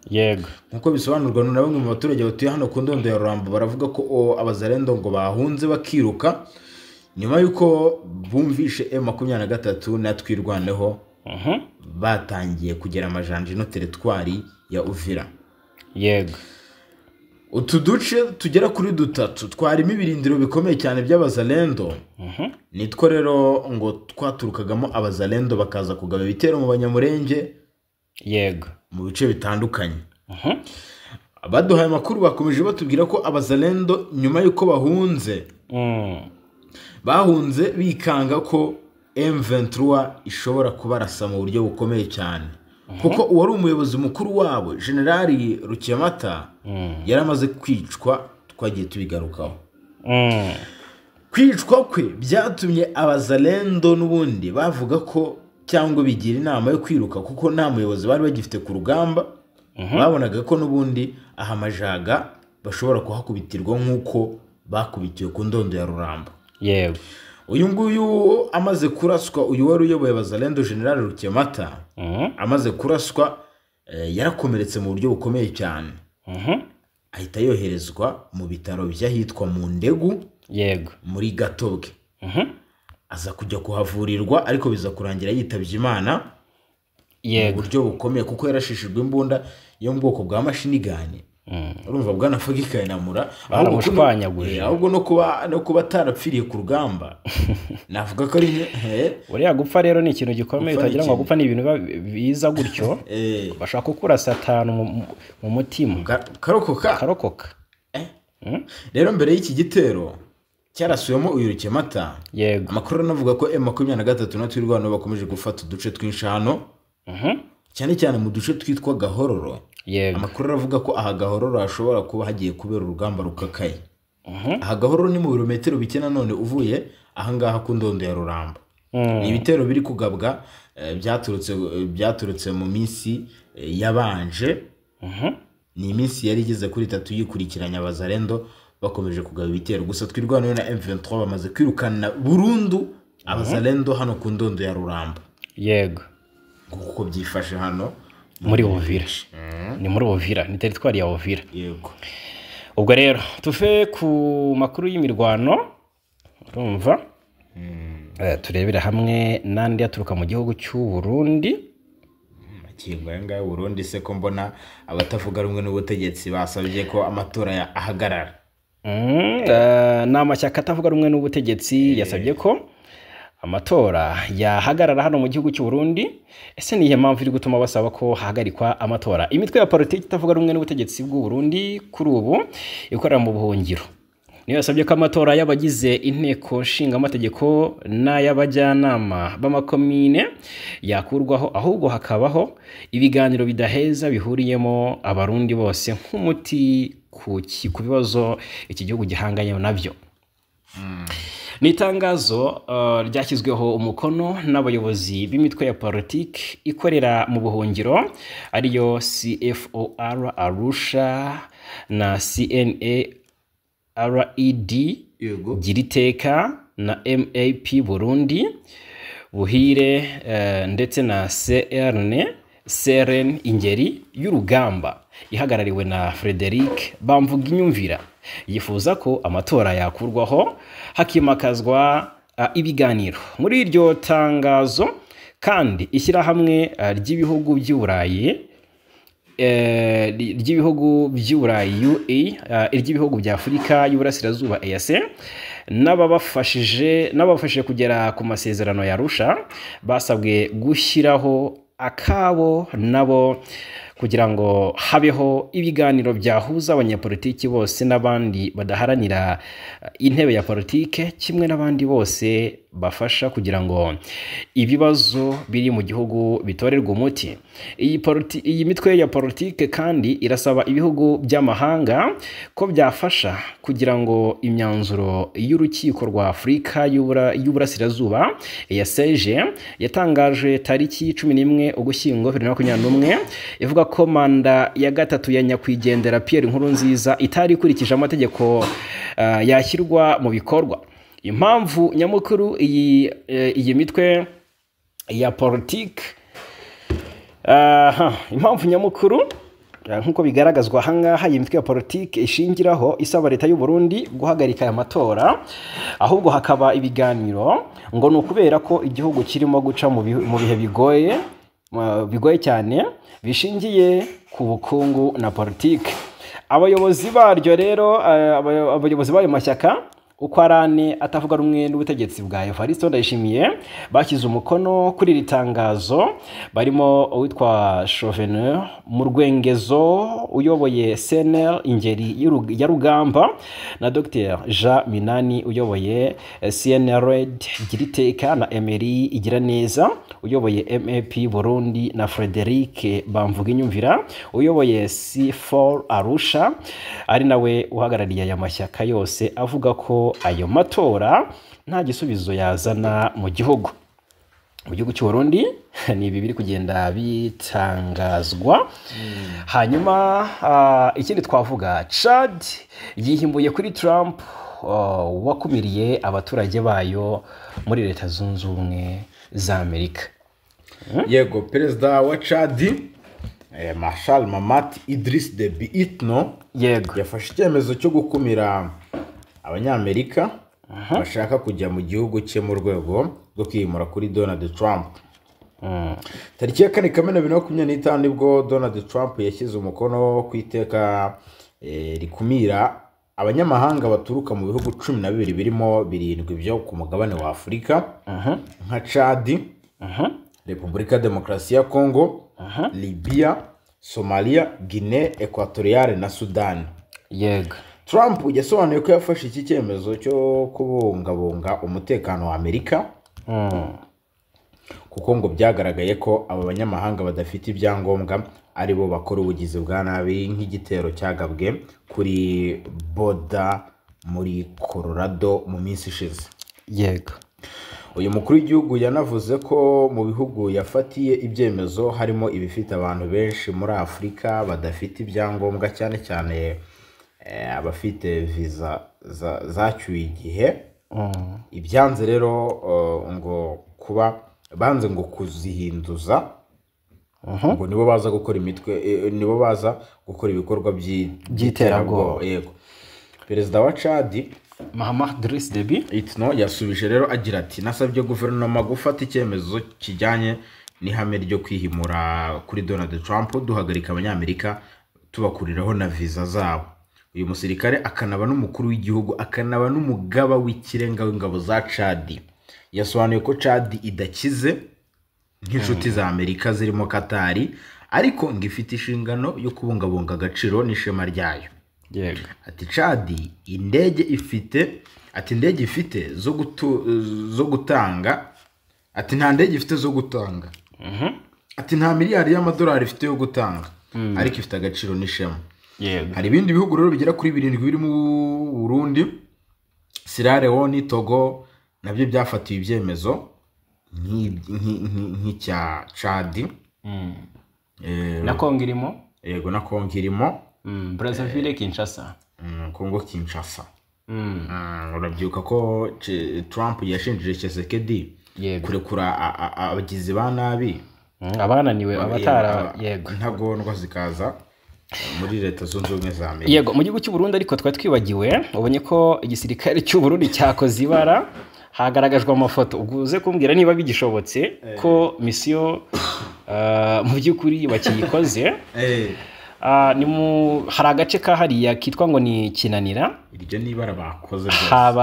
Yego nkuko bisobanurwa na bamwe mu baturage batuye hano ku ndondo ya Rurambo baravuga ko abazalendo ngo bahunze bakiruka nyuma yuko bumvishe M23 na Twirwaneho batangiye kugera amajanja no teritwari ya Uvira. Yego utu duce tugera kuri 3 twarimo ibirindiro bikomeye cyane by'abazalendo. Nitwo rero ngo twaturukagamo abazalendo bakaza kugaba ibitero mu banyamurenge. Yego mu bice bitandukanye. Abaduhaye amakuru bakomeje batubwira ko abazalendo nyuma yuko bahunze bikanga ko M23 ishobora kubarasa mu buryo bukomeye cyane. Kuko uwari umuyobozi mukuru wabo Generali Rukiyamata yaramaze kwicwa, twagiye tubigarukaho. Kwicwa kwe byatumye abazalendo n'ubundi bavuga ko cyangwa bigira inama yo kwiruka kuko nta muyobozi bari bagifite ku rugamba. Babonaga ko n'ubundi ahamajaga bashobora kuhakubitirwa nk'uko bakubitiwe ku ndondo ya Rurambo. Yego uyu nguyu amaze kuraswa, uyu wari uyoboye abazalendo General Rukiyamata amaze kuraswa yarakomeretse mu buryo bukomeye cyane. Ahita yoherezwa mu bitaro by'ahitwa mu Ndegu. Yego muri Gatobwe. Aza kujya kuhavurirwa ariko biza kurangira yitabye Imana. Yego mu buryo bukomeye kuko yarashishijwe imbunda yo mu bwoko bwa machine gun. Urumva bwana Fagikaye Namura ahubwo no kuba tarapfiriye ku rugamba navuga ko ari uriya gupfa rero ni ikintu gikomeye utagira ngo gupfa ni ibintu biza gutyo bashaka gukura satani mu mutima karokoka. Rero mbere y'iki gitero cyarasuyemo uyu Rukiyamata. Yego amakuru anavuga ko M23 na Twirwaneho bakomeje gufata uduce twinshi hano cyane cyane mu duce twitwa Gahororo. Yego amakuru aravuga ko aha Gahororo hashobora kuba hagiye kubera urugamba rukakaye. Aha Gahororo ni mu birometero bike nanone uvuye ahangaha ku ndondo ya Rurambo. Ni ibitero biri kugabwa byaturutse mu minsi yabanje. Ni iminsi yari igeze kuri 3 yikurikiranya abazalendo bakomeje kugaba ibitero. Gusa Twirwaneho na M23 bamaze kwirukana burundu abazalendo hano ku ndondo ya Rurambo. Yego kuko byifashe hano muri Uvira. Ni muri Uvira, ni teritwari ya Uvira. Yego ubwo rero tuve ku makuru y'imirwano urumva turebera hamwe nandi yaturuka mu gihugu cy'u Burundi. Makingo yanga y'u Burundi se ko mbona abatavuga rumwe n'ubutegetsi basabye ko amatora ahagarara. N'amashyaka atavuga rumwe n'ubutegetsi yasabye ko amatora yahagarara hano mu gihugu cy'u Burundi. Ese niye mpamvu iri gutuma basaba ko hagarikwa amatora? Imitwe ya politiki itavuga rumwe n'ubutegetsi bw'u Burundi kuri ubu ikorera mu buhungiro niyo yasabye ko amatora y'abagize inteko nshinga amategeko n'ay'abajyanama b'amakomine yakurwaho, ahubwo hakabaho ibiganiro bidaheza bihuriyemo abarundi bose nk'umuti ku bibazo iki gihugu gihanganye nabyo. ni itangazo ryashyizweho umukono n'abayobozi b'imitwe ya politiki ikorera mu buhungiro ariyo CFOR Arusha na CNARED Giriteka na MAP Burundi Buhire ndetse na CRN Ingeri y'urugamba ihagarariwe na Frederic Bamvuginyumvira yifuza ko amatora yakurwaho hakimakazwa ibiganiro. Muri iryo tangazo kandi ishyirahamwe ry'ibihugu by'Uburayi UA iry'ibihugu bya Afurika y'Uburasirazuba EAC n'abafashije kugera ku masezerano ya Arusha basabwe gushyiraho akabo nabo kugira ngo habeho ibiganiro byahuza abanyapolitiki bose n'abandi badaharanira intebe ya politike kimwe n'abandi bose bafasha kugira ngo ibibazo biri mu gihugu bitorerwe umuti. Iyi mitwe ya politike kandi irasaba ibihugu by'amahanga ko byafasha kugira ngo imyanzuro y'urukiko rwa Afurika y'Uburasirazuba EAC yatangaje tariki 11 Ugushyingo 2021 ivuga ko manda ya gatatu ya nyakwigendera Pierre Nkurunziza itari ikurikije amategeko yashyirwa mu bikorwa. Impamvu nyamukuru iyi mitwe ya politiki impamvu nyamukuru nkuko bigaragazwa hangaha iyi mitwe ya politiki ishingiraho isaba leta y'u Burundi guhagarika aya matora ahubwo hakaba ibiganiro ngo ni ukubera ko igihugu kirimo guca mu bihe bigoye cyane bishingiye ku bukungu na politiki. Abayobozi baryo rero abayobozi b'ayo mashyaka uko arane atavuga rumwe n'ubutegetsi bwa Evariste Ndayishimiye bashyize umukono kuri iri tangazo barimo uwitwa Chauveneur mu Rwengezo uyoboye CNL Ingeri ya Rugamba na Dr Jean Minani uyoboye CNRED Giriteka na Emery Igiraneza uyoboye MAP Burundi na Frederic Bamvuginyumvira uyoboye C4 Arusha ari nawe uhagarariye aya mashyaka yose avuga ko ayo matora nta gisubizo yazana mu gihugu cy'u Burundi. Ni ibi biri kugenda bitangazwa. Hanyuma ikindi twavuga Chad yihimbuye kuri Trump wakumiriye abaturage bayo muri Leta Zunze Ubumwe za Amerika. Yego, perezida wa Chad Marshal Mahamat Idriss Déby Itno yafashe icyemezo cyo gukumira Abanyamerika bashaka kujya mu gihugu cye mu rwego rwo kwimura kuri Donald Trump. Tariki ya 4 Kamena 2025 nibwo Donald Trump yashyize umukono ku iteka rikumira abanyamahanga baturuka mu bihugu 12 birimo 7 byo ku mugabane wa Afurika nka Chad, Repubulika Demokarasi ya Congo, Libya, Somalia, Guinea Equatoriale na Sudan. Yego. Trump yasobanuye ko yafashe iki cyemezo cyo kubungabunga umutekano wa Amerika kuko ngo byagaragaye ko aba banyamahanga badafite ibyangombwa ari bo bakora ubugizi bwa nabi nk'igitero cyagabwe kuri Boda muri Colorado mu minsi ishize. Yego. Uyu mukuru w'igihugu yanavuze ko mu bihugu yafatiye ibyemezo harimo ibifite abantu benshi muri Afurika badafite ibyangombwa cyane cyane abafite visa zacyuye igihe. Ibyanze rero ngo kuba banze ngo kuzihinduza ngo nibo baza gukora nibo baza gukora ibikorwa by'iterabwoba. Yego, perezida wa Chad Mahamat Idriss Déby Itno yasubije rero agira ati nasabye guverinoma gufata icyemezo kijyanye n'ihame ryo kwihimura kuri Donald Trump duhagarika Abanyamerika tubakuriraho na visa zabo. Uyu musirikare akanaba n'umukuru w'igihugu akanaba n'umugaba w'ikirenga w'ingabo za Chad yasobanuye ko Chad idakize nk'inshuti za Amerika zirimo Qatar ariko ngifite inshingano yo kubungabunga agaciro n'ishema ryayo. Yego. Ati Chad indege ifite zo gutanga ati nta ndege ifite zo gutanga ati nta miliyari y'amadolari ifite yo gutanga ariko ifite agaciro n'ishema. Yego. Hari ibindi bihugu rero bigera kuri 7 biri mu Burundi, Sierra Leone, Togo, nabyo byafatiwe ibyemezo nk'icya Chad na Kongo irimo. Yego, na Kongo irimo. Brazzaville, Kinshasa. Kongo Kinshasa. Urabyuka ko Trump yashinjije Tshisekedi kurekura abagizi ba nabi, abananiwe, abatara, yego, ntagondwa zikaza muri Leta Zunze Ubumwe za Amerika. Yego, mu gihugu cy'u Burundi ariko twari twibagiwe, ubonye ko igisirikare cy'u Burundi cyakoze ibara, hagaragajwe amafoto. Uguze kumbwira niba bigishobotse ko misiyo mu by'ukuri bakiyikoze. Hari agace kahariya kitwa ngo ni Kinanira. Iryo nibara bakoze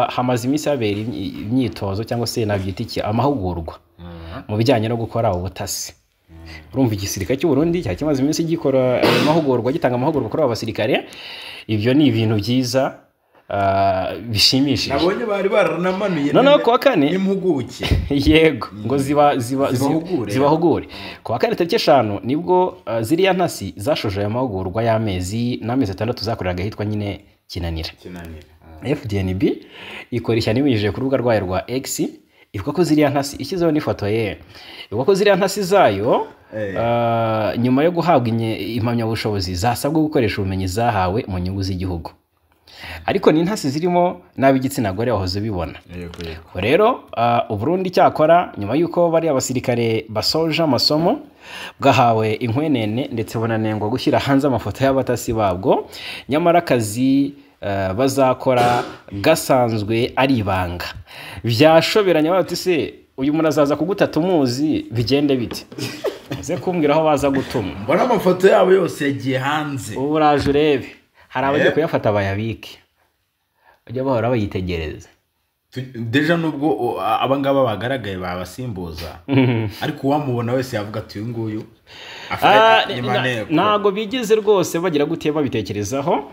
hamaze iminsi habera imyitozo cyangwa se nabyita amahugurwa mu bijyanye no gukora ubutasi. Urumva igisirikare cy'u Burundi cyakimaze iminsi gikora amahugurwa, gitanga amahugurwa kuri abasirikare. Ibyo ni ibintu byiza bishimishije. Nabonye bari baranamanuye noneho kuwa kane impuguke, yego, ngo zibahugure. Kuwa kane tariki 5 nibwo ziriya ntasi zashoje aya mahugurwa y'amezi 6 zakoreraga hitwa nyine Kinanira. FDNB ikora ishyano ibinyujije ku rubuga rwayo rwa X, ivuga ko ziriya ntasi ishyizeho n'ifoto ye, ivuga ko ziriya ntasi zayo nyuma yo guhabwa impamyabushobozi zasabwe gukoresha ubumenyi zahawe mu nyungu z'igihugu. Ariko ni intasi zirimo n'ab'igitsina gore bahoze bibona. Rero Uburundi cyakora nyuma yuko bari abasirikare basoje amasomo bwahawe inkwenene ndetse bunanengwa gushyira hanze amafoto y'abatasi babwo, nyamara akazi bazakora gasanzwe ari ibanga. Byashoberanye bati se uyu muntu azaza kugutata umuzi bigende bite? Ze kumbwira aho baza gutuma. Mbona amafoto yabo yose yagiye hanze. Ubu uraje urebe. Hari abagiye kuyafata bayabike, bajya bahora bayitegereza. Deja nubwo abangaba bagaragaye babasimbuza, ariko uwamubona wese yavuga ati uyu nguyu ntago bigeze rwose bagira gute babitekerezaho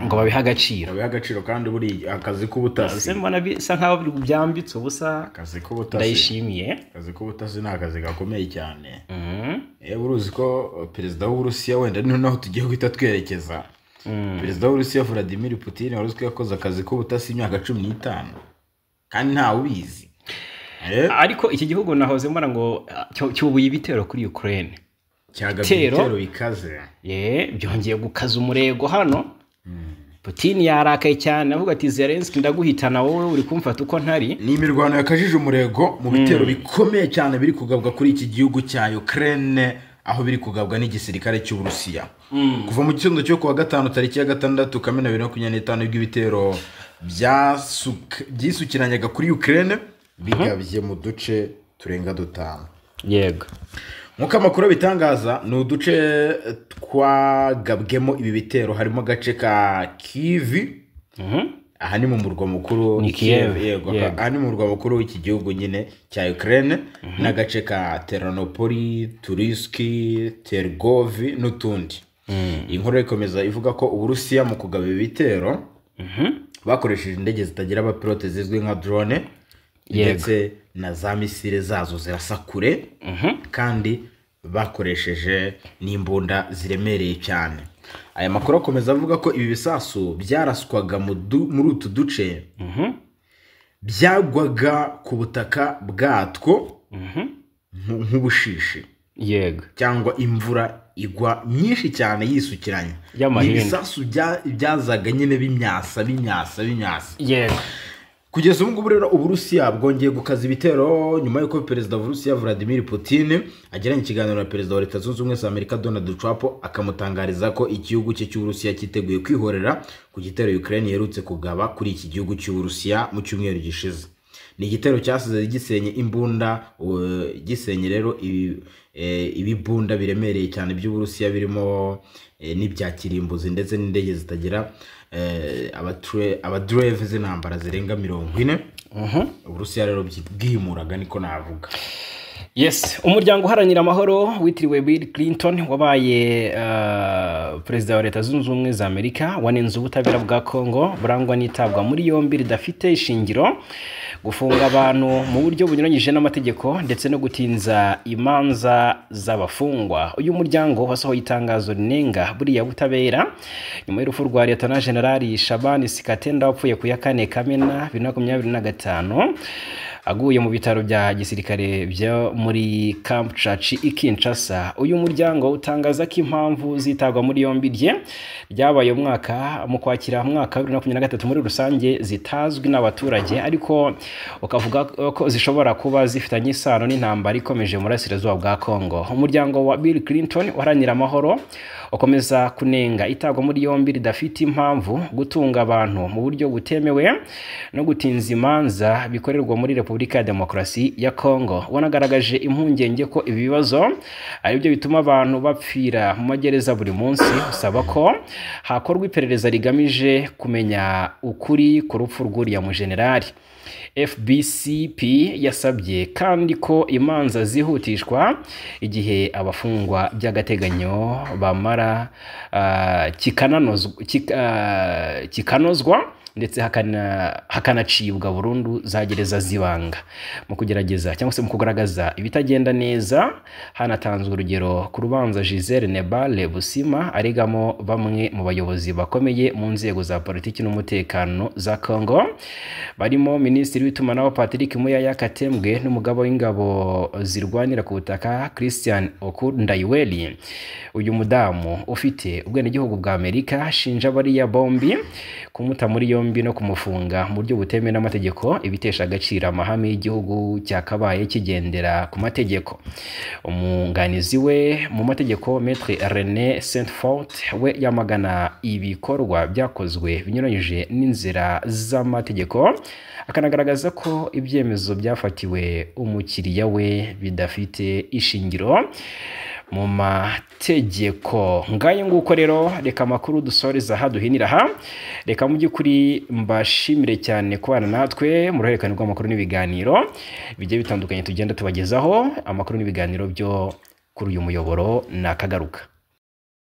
ngo babiha agaciro. Kandi buri akazi k'ubutasi mbona bisa nkaho byambitse ubusa. Akazi k'ubutasi ndayishimiye. Akazi k'ubutasi ni akazi gakomeye cyane. Uruzi ko perezida w'Uburusiya wenda ni naho tugiye guhita twerekeza. Perezida w'Uburusiya Vladimir Putin wari uzwi yakoze akazi k'ubutasi imyaka 15 kandi ntawe ubizi. Ariko iki gihugu nahoze mbona ngo cyubuye ibitero kuri Ukraine. Ibitero bikaze. Byongeye gukaza umurego hano. Putin yarakaye cyane avuga ati Zelensky ndaguhitana wowe uri kumfata uko ntari. Ni imirwano yakajije umurego mu bitero bikomeye cyane biri kugabwa kuri iki gihugu cya Ukraine, aho biri kugabwa n'igisirikare cy'u Burusiya. Kuva mu gitondo cyo kuwa 5 tariki ya 6 Kamena 2025 bw'ibitero byisukiranyaga kuri Ukraine bigabye mu duce turenga 5. Yego. Nkuko amakuru bitangaza ni uduce twagabwemo ibi bitero, harimo gace ka Kyiv. Aha ni mu murwa mukuru ni Kiev. Yego, aha ni mu murwa mukuru w'iki gihugu nyine cya Ukraine, n'agace ka Ternopil, Tursk, Tergov n'utundi. Inkuru ikomeza ivuga ko Uburusiya mu kugaba ibi bitero bakoresheje indege zitagira abapilote zizwi nka drone, ndetse na za misile zazo zirasakure, kandi bakoresheje n'imbunda ziremereye cyane. Aya makuru akomeza avuga ko ibi bisasu byaraswaga muri utu duce byagwaga ku butaka bwatwo nk'ubushishi, yego, cyangwa imvura igwa nyinshi cyane yisukiranye. Ibisasu byazaga nyine bimyasa. Yego. Kugeza ubu ngubu rero Uburusiya bwongeye gukaza ibitero nyuma y'uko perezida w'Uburusiya Vladimir Putin agiranye ikiganiro na perezida wa Leta Zunze Ubumwe za Amerika Donald Trump, akamutangariza ko igihugu cye cy'Uburusiya cyiteguye kwihorera ku gitero Ukraine yerutse kugaba kuri iki gihugu cy'Uburusiya mu cyumweru gishize. Ni igitero cyasize gisenye imbunda, gisenye rero ibibunda biremereye cyane by'Uburusiya birimo n'ibya kirimbuzi ndetse n'indege zitagira abadreve z'intambara zirenga 40. Uburusiya rero bwihimuraga niko navuga. Yes, umuryango uharanira amahoro witiriwe Bill Clinton wabaye perezida wa Leta Zunze Ubumwe za Amerika wanenze ubutabera bwa Kongo burangwa n'itabwa muri yombi ridafite ishingiro, gufunga abantu mu buryo bunyuranyije n'amategeko ndetse no gutinza imanza z'abafungwa. Uyu muryango wasohoye itangazo rinenga buriya butabera nyuma y'urupfu rwa Lieutenant General Shabani Sikatenda wapfuye ku ya 4 Kamena 2025 aguye mu bitaro bya gisirikare byo muri Camp Church i Kinshasa. Uyu muryango utangaza ko impamvu zitabwa muri yombi ryabaye mu kwakira mwaka 2023 muri rusange zitazwi n'abaturage, ariko ukavuga ko zishobora kuba zifitanye isano n'intambara ikomeje mu burasirazuba bwa Kongo. Umuryango wa Bill Clinton uharanira amahoro ukomeza kunenga itagwa muri yombi ridafite impamvu, gutunga abantu mu buryo butemewe no gutinza imanza bikorerwa muri Repubulika ya Demokarasi ya Kongo. Wanagaragaje impungenge ko ibi bibazo ari byo bituma abantu bapfira mu magereza buri munsi, usaba ko hakorwa iperereza rigamije kumenya ukuri ku rupfu rw'uriya mu generali. FBCP yasabye kandi ko imanza zihutishwa igihe abafungwa by'agateganyo bamara kikanozwa ndetse hakanacibwa burundu za gereza zibanga. Mu kugerageza cyangwa se mu kugaragaza ibitagenda neza, hanatanzwe urugero ku rubanza Gisele Nebale Busima aregamo bamwe mu bayobozi bakomeye mu nzego za politiki n'umutekano za Kongo, barimo Minisitiri w'itumanaho Patrick Muyaya Katembwe n'umugabo w'ingabo zirwanira ku butaka Christian Okundaiweli. Uyu mudamu ufite ubwenegihugu bwa Amerika ashinja bariya bombi kumuta muri yombi no kumufunga mu buryo butemewe n'amategeko, ibitesha agaciro amahame y'igihugu cyakabaye kigendera ku mategeko. Umwunganizi we mu mategeko Maître René Saint-Fort we yamagana ibikorwa byakozwe binyuranyije n'inzira z'amategeko, akanagaragaza ko ibyemezo byafatiwe umukiriya we bidafite ishingiro mu mategeko. Ngaye nguko rero, reka amakuru dusoreza haduhinira ha. Reka mu by'ukuri mbashimire cyane kubana natwe mu ruhererekane rw'amakuru n'ibiganiro bigiye bitandukanye tugenda tubagezaho. Amakuru n'ibiganiro byo kuri uyu muyoboro nakagaruka.